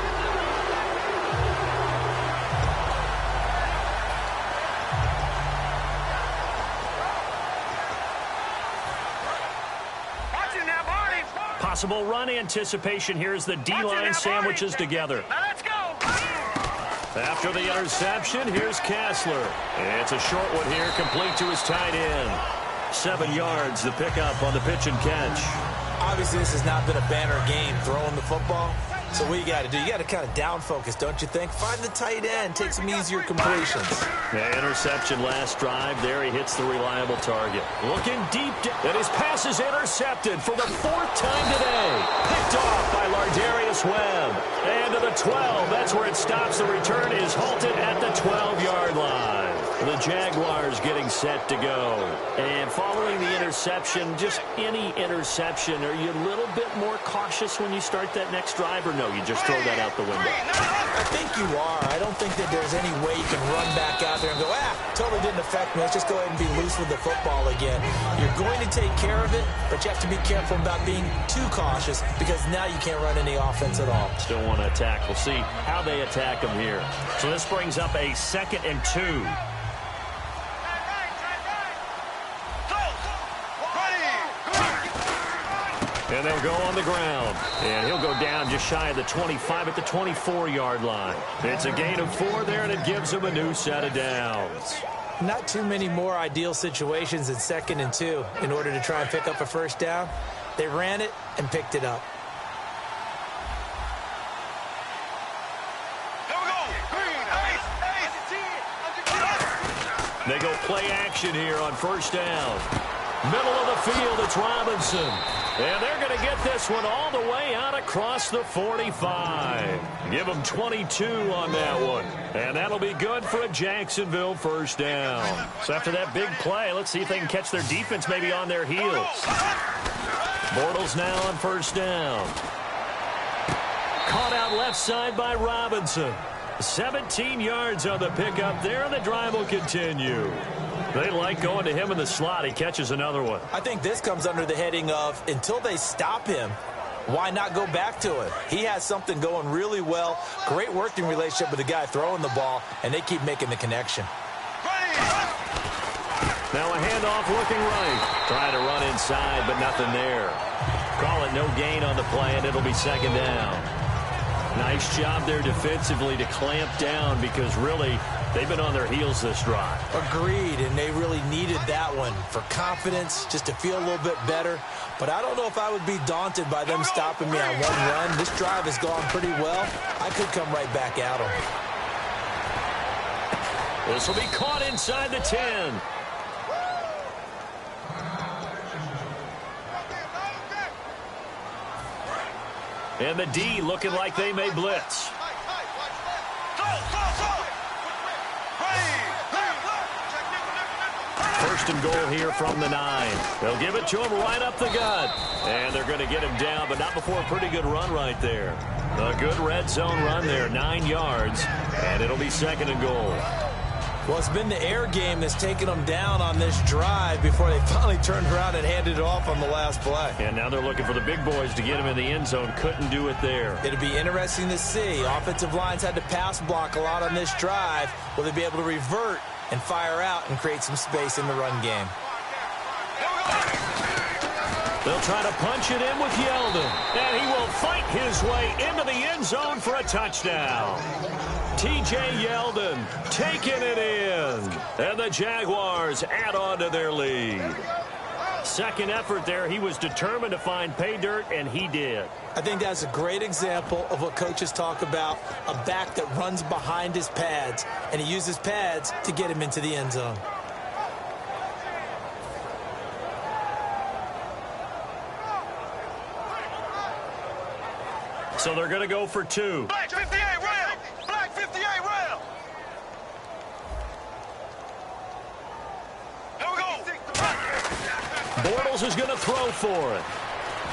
Possible run anticipation here as the D-line sandwiches together. Now let's go. After the interception, here's Kessler. It's a short one here, complete to his tight end. 7 yards, the pickup on the pitch and catch. Obviously, this has not been a banner game throwing the football. So what you got to do, you got to kind of down focus, don't you think? Find the tight end, take some easier completions. The interception last drive. There he hits the reliable target. Looking deep, and his pass is intercepted for the 4th time today. Picked off by Lardarius Webb. And to the 12, that's where it stops. The return is halted at the 12-yard line. The Jaguars getting set to go. And following the interception, just any interception, are you a little bit more cautious when you start that next drive, or no, you just throw that out the window? I think you are. I don't think that there's any way you can run back out there and go, totally didn't affect me. Let's just go ahead and be loose with the football again. You're going to take care of it, but you have to be careful about being too cautious because now you can't run any offense at all. Still want to attack. We'll see how they attack them here. So this brings up a 2nd and 2. And they'll go on the ground. And he'll go down just shy of the 25 at the 24-yard line. It's a gain of 4 there, and it gives them a new set of downs. Not too many more ideal situations in 2nd and 2 in order to try and pick up a 1st down. They ran it and picked it up. They go play action here on 1st down. Middle of the field, it's Robinson. And they're going to get this one all the way out across the 45. Give them 22 on that one. And that'll be good for a Jacksonville 1st down. So after that big play, let's see if they can catch their defense maybe on their heels. Bortles now on 1st down. Caught out left side by Robinson. 17 yards on the pickup there, and the drive will continue. They like going to him in the slot. He catches another one. I think this comes under the heading of until they stop him, why not go back to it? He has something going really well. Great working relationship with the guy throwing the ball, and they keep making the connection. Now a handoff looking right. Trying to run inside, but nothing there. Call it no gain on the play, and it'll be 2nd down. Nice job there defensively to clamp down because really they've been on their heels this drive. Agreed, and they really needed that one for confidence, just to feel a little bit better. But I don't know if I would be daunted by them stopping me on one run. This drive has gone pretty well. I could come right back at them. This will be caught inside the 10. And the D looking like they may blitz. First and goal here from the 9. They'll give it to him right up the gut. And they're going to get him down, but not before a pretty good run right there. A good red zone run there, 9 yards. And it'll be second and goal. Well, it's been the air game that's taken them down on this drive before they finally turned around and handed it off on the last play. And now they're looking for the big boys to get him in the end zone. Couldn't do it there. It'll be interesting to see. Offensive lines had to pass block a lot on this drive. Will they be able to revert and fire out and create some space in the run game? They'll try to punch it in with Yeldon. And he will fight his way into the end zone for a touchdown. T.J. Yeldon taking it in. And the Jaguars add on to their lead. Second effort there. He was determined to find pay dirt, and he did. I think that's a great example of what coaches talk about, a back that runs behind his pads, and he uses pads to get him into the end zone. So they're going to go for 2. Black 58 rail! Black 58 rail! Here we go! Bortles is going to throw for it.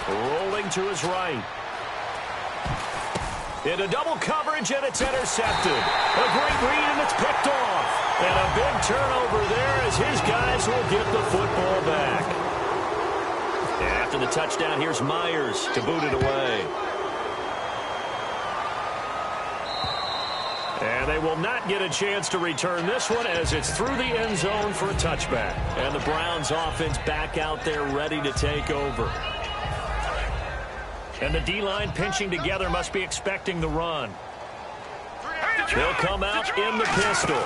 Rolling to his right. Into double coverage, and it's intercepted. A great read, and it's picked off. And a big turnover there as his guys will get the football back. And after the touchdown, here's Myers to boot it away. And they will not get a chance to return this one as it's through the end zone for a touchback. And the Browns offense back out there ready to take over. And the D-line pinching together must be expecting the run. They'll come out in the pistol.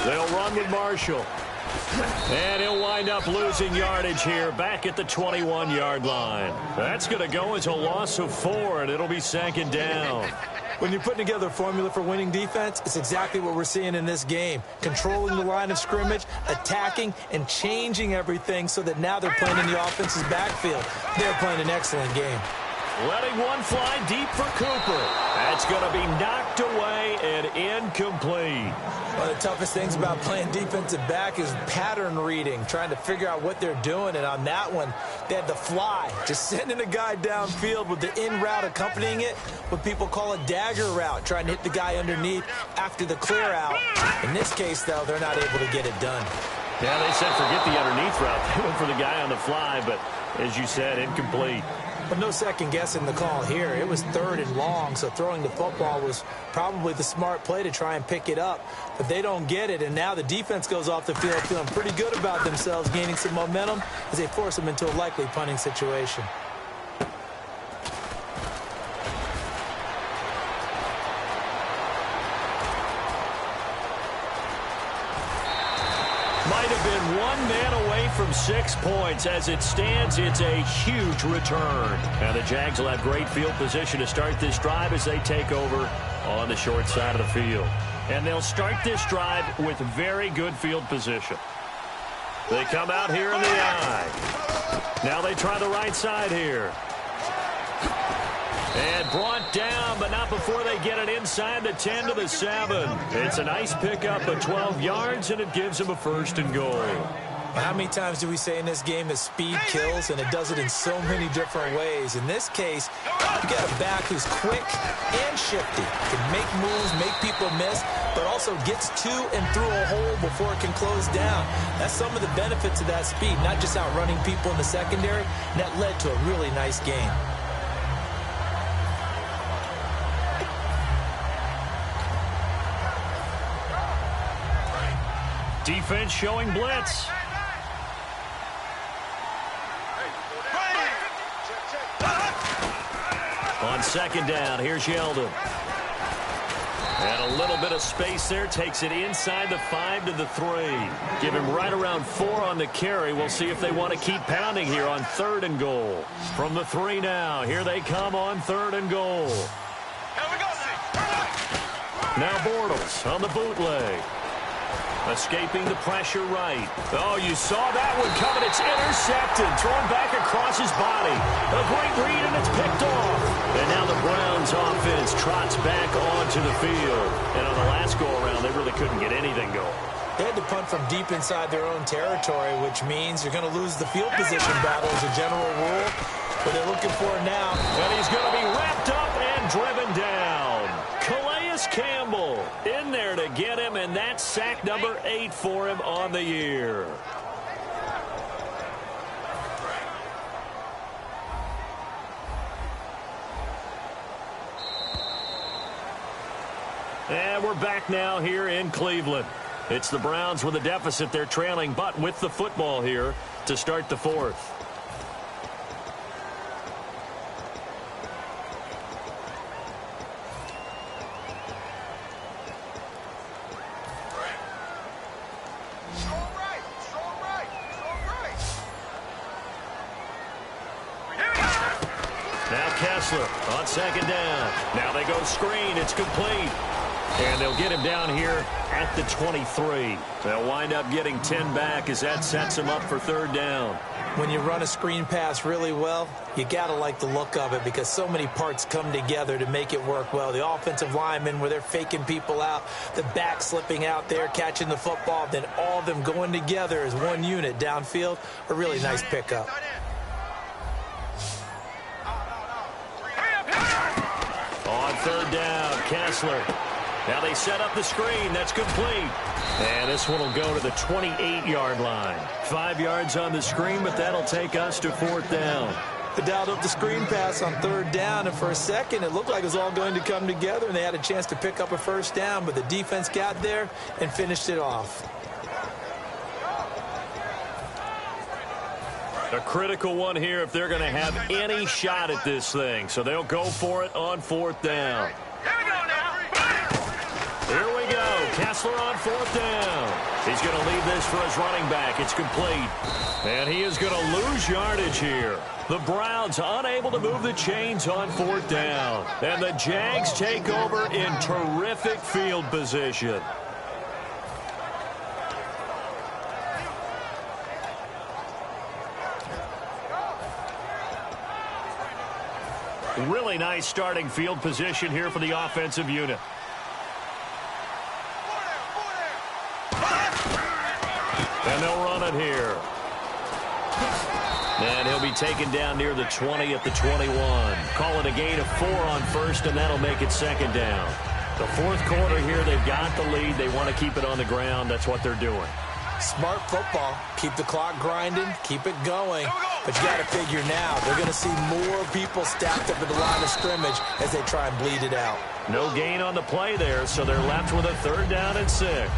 They'll run with Marshall. And he'll wind up losing yardage here back at the 21-yard line. That's going to go as a loss of 4, and it'll be second down. When you're putting together a formula for winning defense, it's exactly what we're seeing in this game. Controlling the line of scrimmage, attacking, and changing everything so that now they're playing in the offense's backfield. They're playing an excellent game. Letting one fly deep for Cooper. That's going to be knocked away and incomplete. One of the toughest things about playing defensive back is pattern reading, trying to figure out what they're doing. And on that one, they had the fly, just sending a guy downfield with the in route accompanying it, what people call a dagger route, trying to hit the guy underneath after the clear out. In this case, though, they're not able to get it done. Yeah, they said forget the underneath route. They went for the guy on the fly, but as you said, incomplete. But no second guessing the call here. It was 3rd and long, so throwing the football was probably the smart play to try and pick it up. But they don't get it, and now the defense goes off the field feeling pretty good about themselves, gaining some momentum as they force them into a likely punting situation. Might have been one man away from 6 points. As it stands, it's a huge return. And the Jags will have great field position to start this drive as they take over on the short side of the field. And they'll start this drive with very good field position. They come out here in the I. Now they try the right side here. And brought down, but not before they get it inside the 10 to the 7. It's a nice pickup of 12 yards, and it gives them a first and goal. How many times do we say in this game that speed kills, and it does it in so many different ways? In this case, you got a back who's quick and shifty, can make moves, make people miss, but also gets to and through a hole before it can close down. That's some of the benefits of that speed, not just outrunning people in the secondary. And that led to a really nice game. Defense showing blitz. On second down. Here's Yeldon. And a little bit of space there. Takes it inside the 5 to the 3. Give him right around 4 on the carry. We'll see if they want to keep pounding here on 3rd and goal. From the 3 now. Here they come on 3rd and goal. Now Bortles on the bootleg. Escaping the pressure right. Oh, you saw that one coming. It's intercepted. Thrown back across his body. A great read, and it's picked off. And now the Browns offense trots back onto the field. And on the last go-around, they really couldn't get anything going. They had to punt from deep inside their own territory, which means you're going to lose the field position battle as a general rule. But they're looking for it now. And he's going to be wrapped up and driven down. Campbell in there to get him, and that's sack number 8 for him on the year. And we're back now here in Cleveland. It's the Browns with a deficit. They're trailing, but with the football here to start the 4th. On second down. Now they go screen. It's complete. And they'll get him down here at the 23. They'll wind up getting 10 back as that sets him up for 3rd down. When you run a screen pass really well, you got to like the look of it because so many parts come together to make it work well. The offensive linemen, where they're faking people out, the back slipping out there, catching the football, then all of them going together as one unit downfield. A really nice pickup. On 3rd down, Kessler. Now they set up the screen. That's complete. And this one will go to the 28-yard line. 5 yards on the screen, but that'll take us to 4th down. They dialed up the screen pass on 3rd down, and for a second it looked like it was all going to come together, and they had a chance to pick up a 1st down, but the defense got there and finished it off. A critical one here if they're going to have any shot at this thing. So they'll go for it on 4th down. Here we go. Kessler on 4th down. He's going to leave this for his running back. It's complete. And he is going to lose yardage here. The Browns unable to move the chains on 4th down. And the Jags take over in terrific field position. Really nice starting field position here for the offensive unit. And they'll run it here. And he'll be taken down near the 20 at the 21. Call it a gain of 4 on 1st, and that'll make it 2nd down. The 4th quarter here, they've got the lead. They want to keep it on the ground. That's what they're doing. Smart football. Keep the clock grinding. Keep it going. But you got to figure now, they're going to see more people stacked up at the line of scrimmage as they try and bleed it out. No gain on the play there, so they're left with a 3rd down and 6.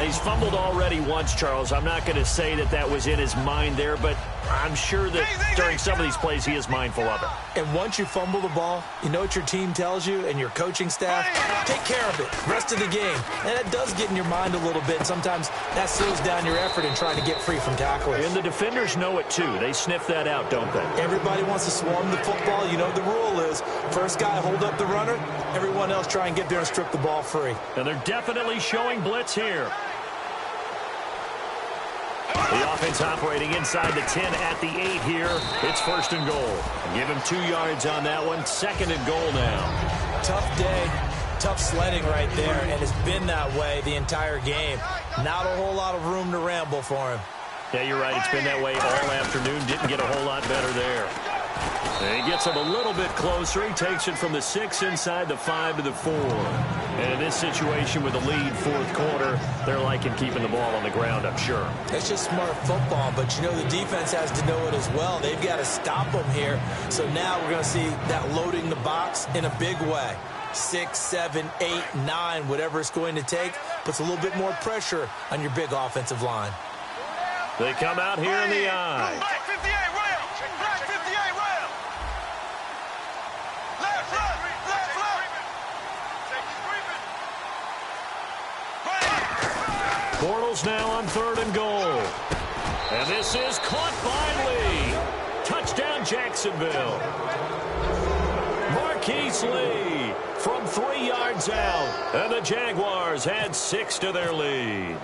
He's fumbled already once, Charles. I'm not going to say that that was in his mind there, but I'm sure that during some of these plays he is mindful of it. And once you fumble the ball, you know what your team tells you and your coaching staff? Take care of it. Rest of the game. And that does get in your mind a little bit. And sometimes that slows down your effort in trying to get free from tacklers. And the defenders know it too. They sniff that out, don't they? Everybody wants to swarm the football. You know the rule is first guy hold up the runner. Everyone else try and get there and strip the ball free. And they're definitely showing blitz here. The offense operating inside the 10 at the 8 here. It's 1st and goal. Give him 2 yards on that one. 2nd and goal now. Tough day, tough sledding right there, and it's been that way the entire game. Not a whole lot of room to ramble for him. Yeah, you're right. It's been that way all afternoon. Didn't get a whole lot better there. And he gets him a little bit closer. He takes it from the 6 inside the 5 to the 4. And in this situation with the lead 4th quarter, they're liking keeping the ball on the ground, I'm sure. It's just smart football, but you know the defense has to know it as well. They've got to stop them here. So now we're going to see that loading the box in a big way. 6, 7, 8, 9, whatever it's going to take, puts a little bit more pressure on your big offensive line. They come out here in the eye. Right 58, rail. Right 58, rail. Bengals now on 3rd and goal. And this is caught by Lee. Touchdown, Jacksonville. Marquise Lee from 3 yards out. And the Jaguars had 6 to their lead.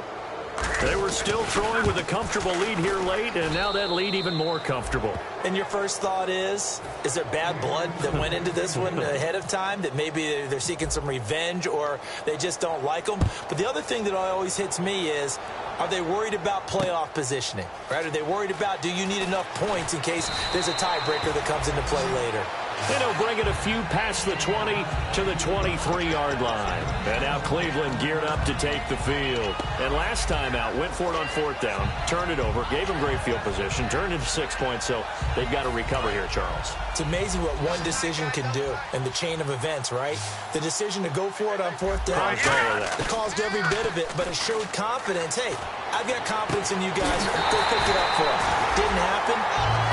They were still throwing with a comfortable lead here late, and now that lead even more comfortable. And your first thought is there bad blood that went into this one ahead of time, that maybe they're seeking some revenge or they just don't like them? But the other thing that always hits me is, are they worried about playoff positioning? Right? Are they worried about, do you need enough points in case there's a tiebreaker that comes into play later? And he'll bring it a few past the 20 to the 23-yard line. And now Cleveland geared up to take the field. And last time out, went for it on 4th down, turned it over, gave them great field position, turned it to 6 points, so they've got to recover here, Charles. It's amazing what one decision can do in the chain of events, right? The decision to go for it on 4th down, it caused every bit of it, but it showed confidence. Hey, I've got confidence in you guys. Go pick it up for us. Didn't happen.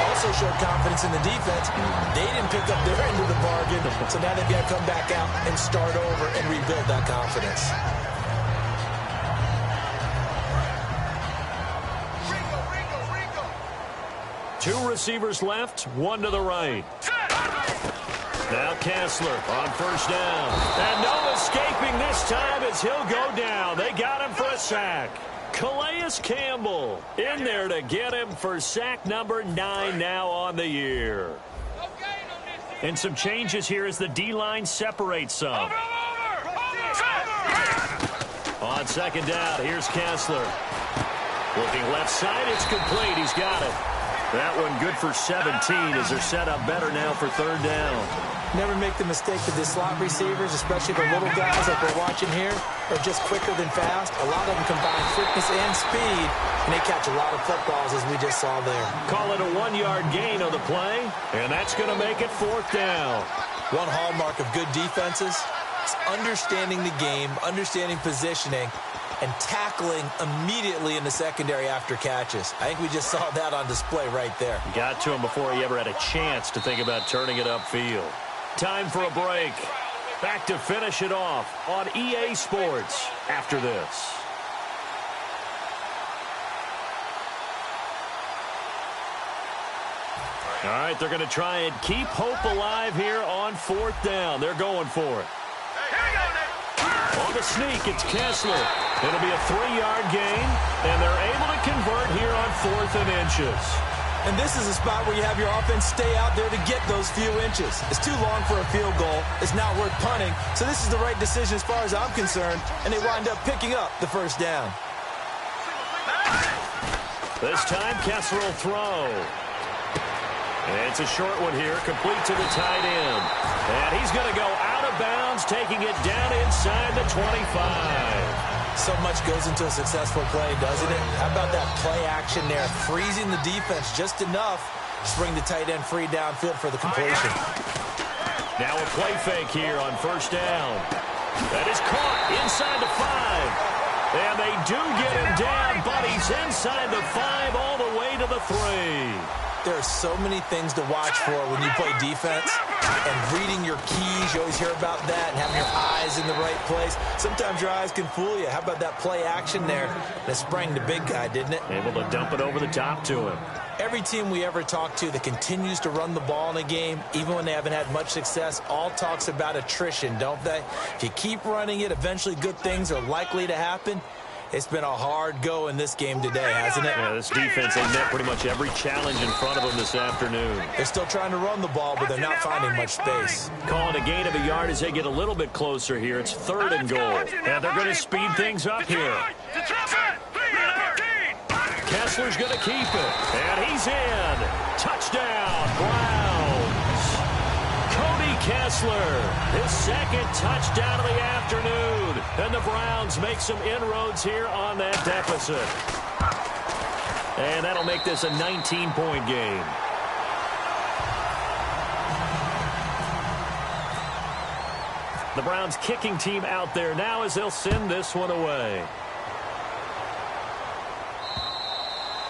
Also showed confidence in the defense. They didn't pick up their end of the bargain, so now they've got to come back out and start over and rebuild that confidence. Two receivers left, one to the right. Now Kessler on 1st down. And no escaping this time as he'll go down. They got him for a sack. Calais Campbell in there to get him for sack number 9 now on the year. And some changes here as the D-line separates some. On 2nd down, here's Kessler. Looking left side, it's complete. He's got it. That one good for 17 as they're set up better now for 3rd down. Never make the mistake that the slot receivers, especially the little guys like we're watching here, are just quicker than fast. A lot of them combine quickness and speed, and they catch a lot of footballs as we just saw there. Call it a 1-yard gain on the play, and that's going to make it 4th down. One hallmark of good defenses is understanding the game, understanding positioning, and tackling immediately in the secondary after catches. I think we just saw that on display right there. Got to him before he ever had a chance to think about turning it upfield. Time for a break. Back to finish it off on EA Sports after this. All right, they're going to try and keep hope alive here on 4th down. They're going for it. On the sneak, it's Kessler. It'll be a 3-yard gain, and they're able to convert here on 4th and inches. And this is a spot where you have your offense stay out there to get those few inches. It's too long for a field goal. It's not worth punting. So this is the right decision as far as I'm concerned, and they wind up picking up the 1st down. This time, Kessler will throw. And it's a short one here, complete to the tight end. And he's going to go out of bounds, taking it down inside the 25. So much goes into a successful play, doesn't it? How about that play action there, freezing the defense just enough to bring the tight end free downfield for the completion. Now a play fake here on 1st down. That is caught inside the 5. And they do get him down, but he's inside the 5 all the way to the 3. There are so many things to watch for when you play defense, and reading your keys, you always hear about that, and having your eyes in the right place. Sometimes your eyes can fool you. How about that play action there? That sprang the big guy, didn't it? Able to dump it over the top to him. Every team we ever talk to that continues to run the ball in a game, even when they haven't had much success, all talks about attrition, don't they? If you keep running it, eventually good things are likely to happen. It's been a hard go in this game today, hasn't it? Yeah, this defense, they met pretty much every challenge in front of them this afternoon. They're still trying to run the ball, but they're not finding much space. Calling a gain of a yard as they get a little bit closer here. It's 3rd and goal. And they're going to speed things up here. Kessler's going to keep it. And he's in. Touchdown, Browns. Cody Kessler, his 2nd touchdown of the afternoon. And the Browns make some inroads here on that deficit. And that'll make this a 19-point game. The Browns kicking team out there now as they'll send this one away.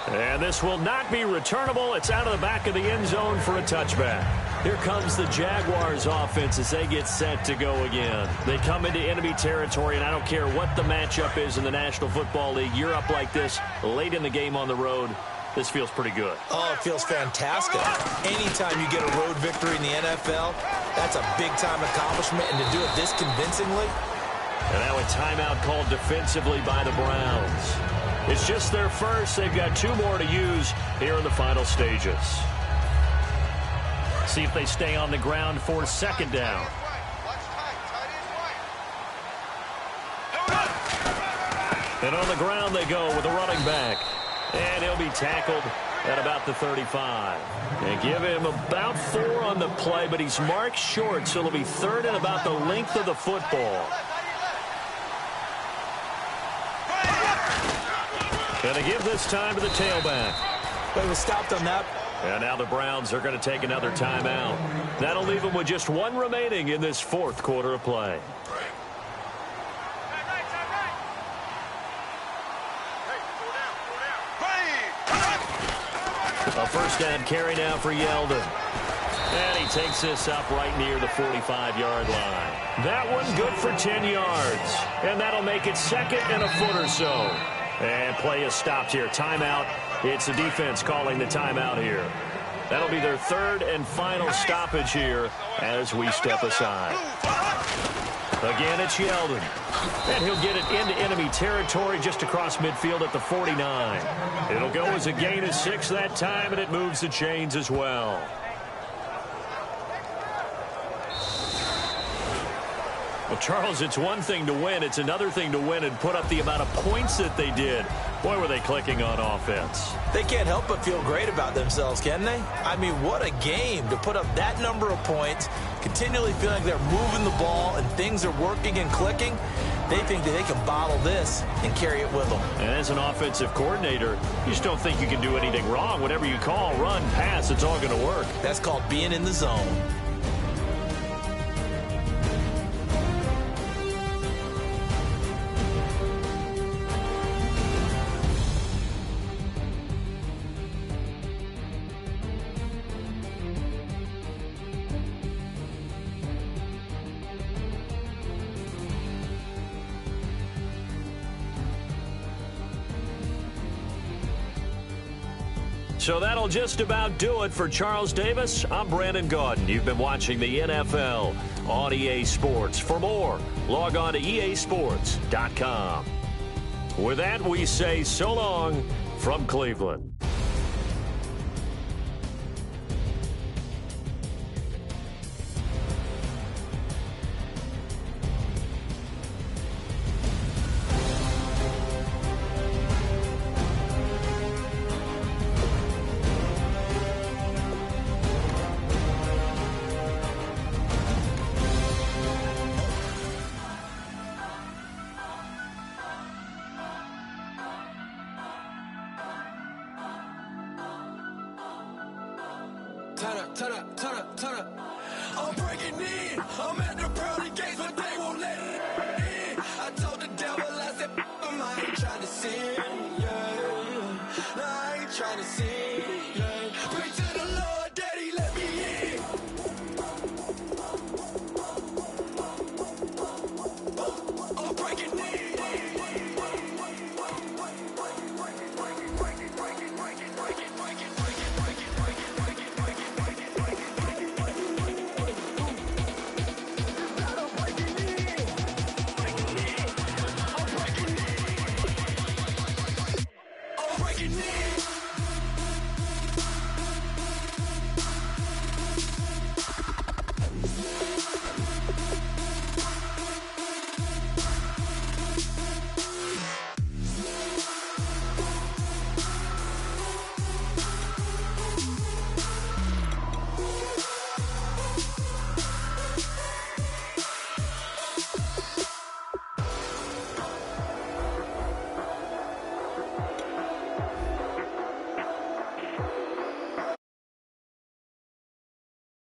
And this will not be returnable. It's out of the back of the end zone for a touchback. Here comes the Jaguars offense as they get set to go again. They come into enemy territory, and I don't care what the matchup is in the National Football League. You're up like this late in the game on the road. This feels pretty good. Oh, it feels fantastic. Anytime you get a road victory in the NFL, that's a big-time accomplishment, and to do it this convincingly. And now a timeout called defensively by the Browns. It's just their first. They've got 2 more to use here in the final stages. See if they stay on the ground for second down. And on the ground they go with a running back. And he'll be tackled at about the 35. And give him about 4 on the play, but he's marked short, so it'll be 3rd and about the length of the football. Going to give this time to the tailback. But it was stopped on that. And now the Browns are going to take another timeout. That'll leave them with just 1 remaining in this 4th quarter of play. A first down carry now for Yeldon. And he takes this up right near the 45-yard line. That one good for 10 yards. And that'll make it 2nd and a foot or so. And play is stopped here. Timeout. It's the defense calling the timeout here. That'll be their 3rd and final stoppage here as we step aside. Again, it's Yeldon. And he'll get it into enemy territory just across midfield at the 49. It'll go as a gain of 6 that time, and it moves the chains as well. Well, Charles, it's one thing to win. It's another thing to win and put up the amount of points that they did. Boy, were they clicking on offense. They can't help but feel great about themselves, can they? I mean, what a game to put up that number of points, continually feeling like they're moving the ball and things are working and clicking. They think that they can bottle this and carry it with them. And as an offensive coordinator, you just don't think you can do anything wrong. Whatever you call, run, pass, it's all going to work. That's called being in the zone. So that'll just about do it for Charles Davis. I'm Brandon Gaudin. You've been watching the NFL on EA Sports. For more, log on to easports.com. With that, we say so long from Cleveland. Turn up. I'm breaking in. I'm at the pearly gates, but they won't let it in. I told the devil, I said, I ain't trying to sin, yeah. No, I ain't trying to sin, yeah. Pray to the Lord, Daddy, let me in. I'm breaking in. Breaking in.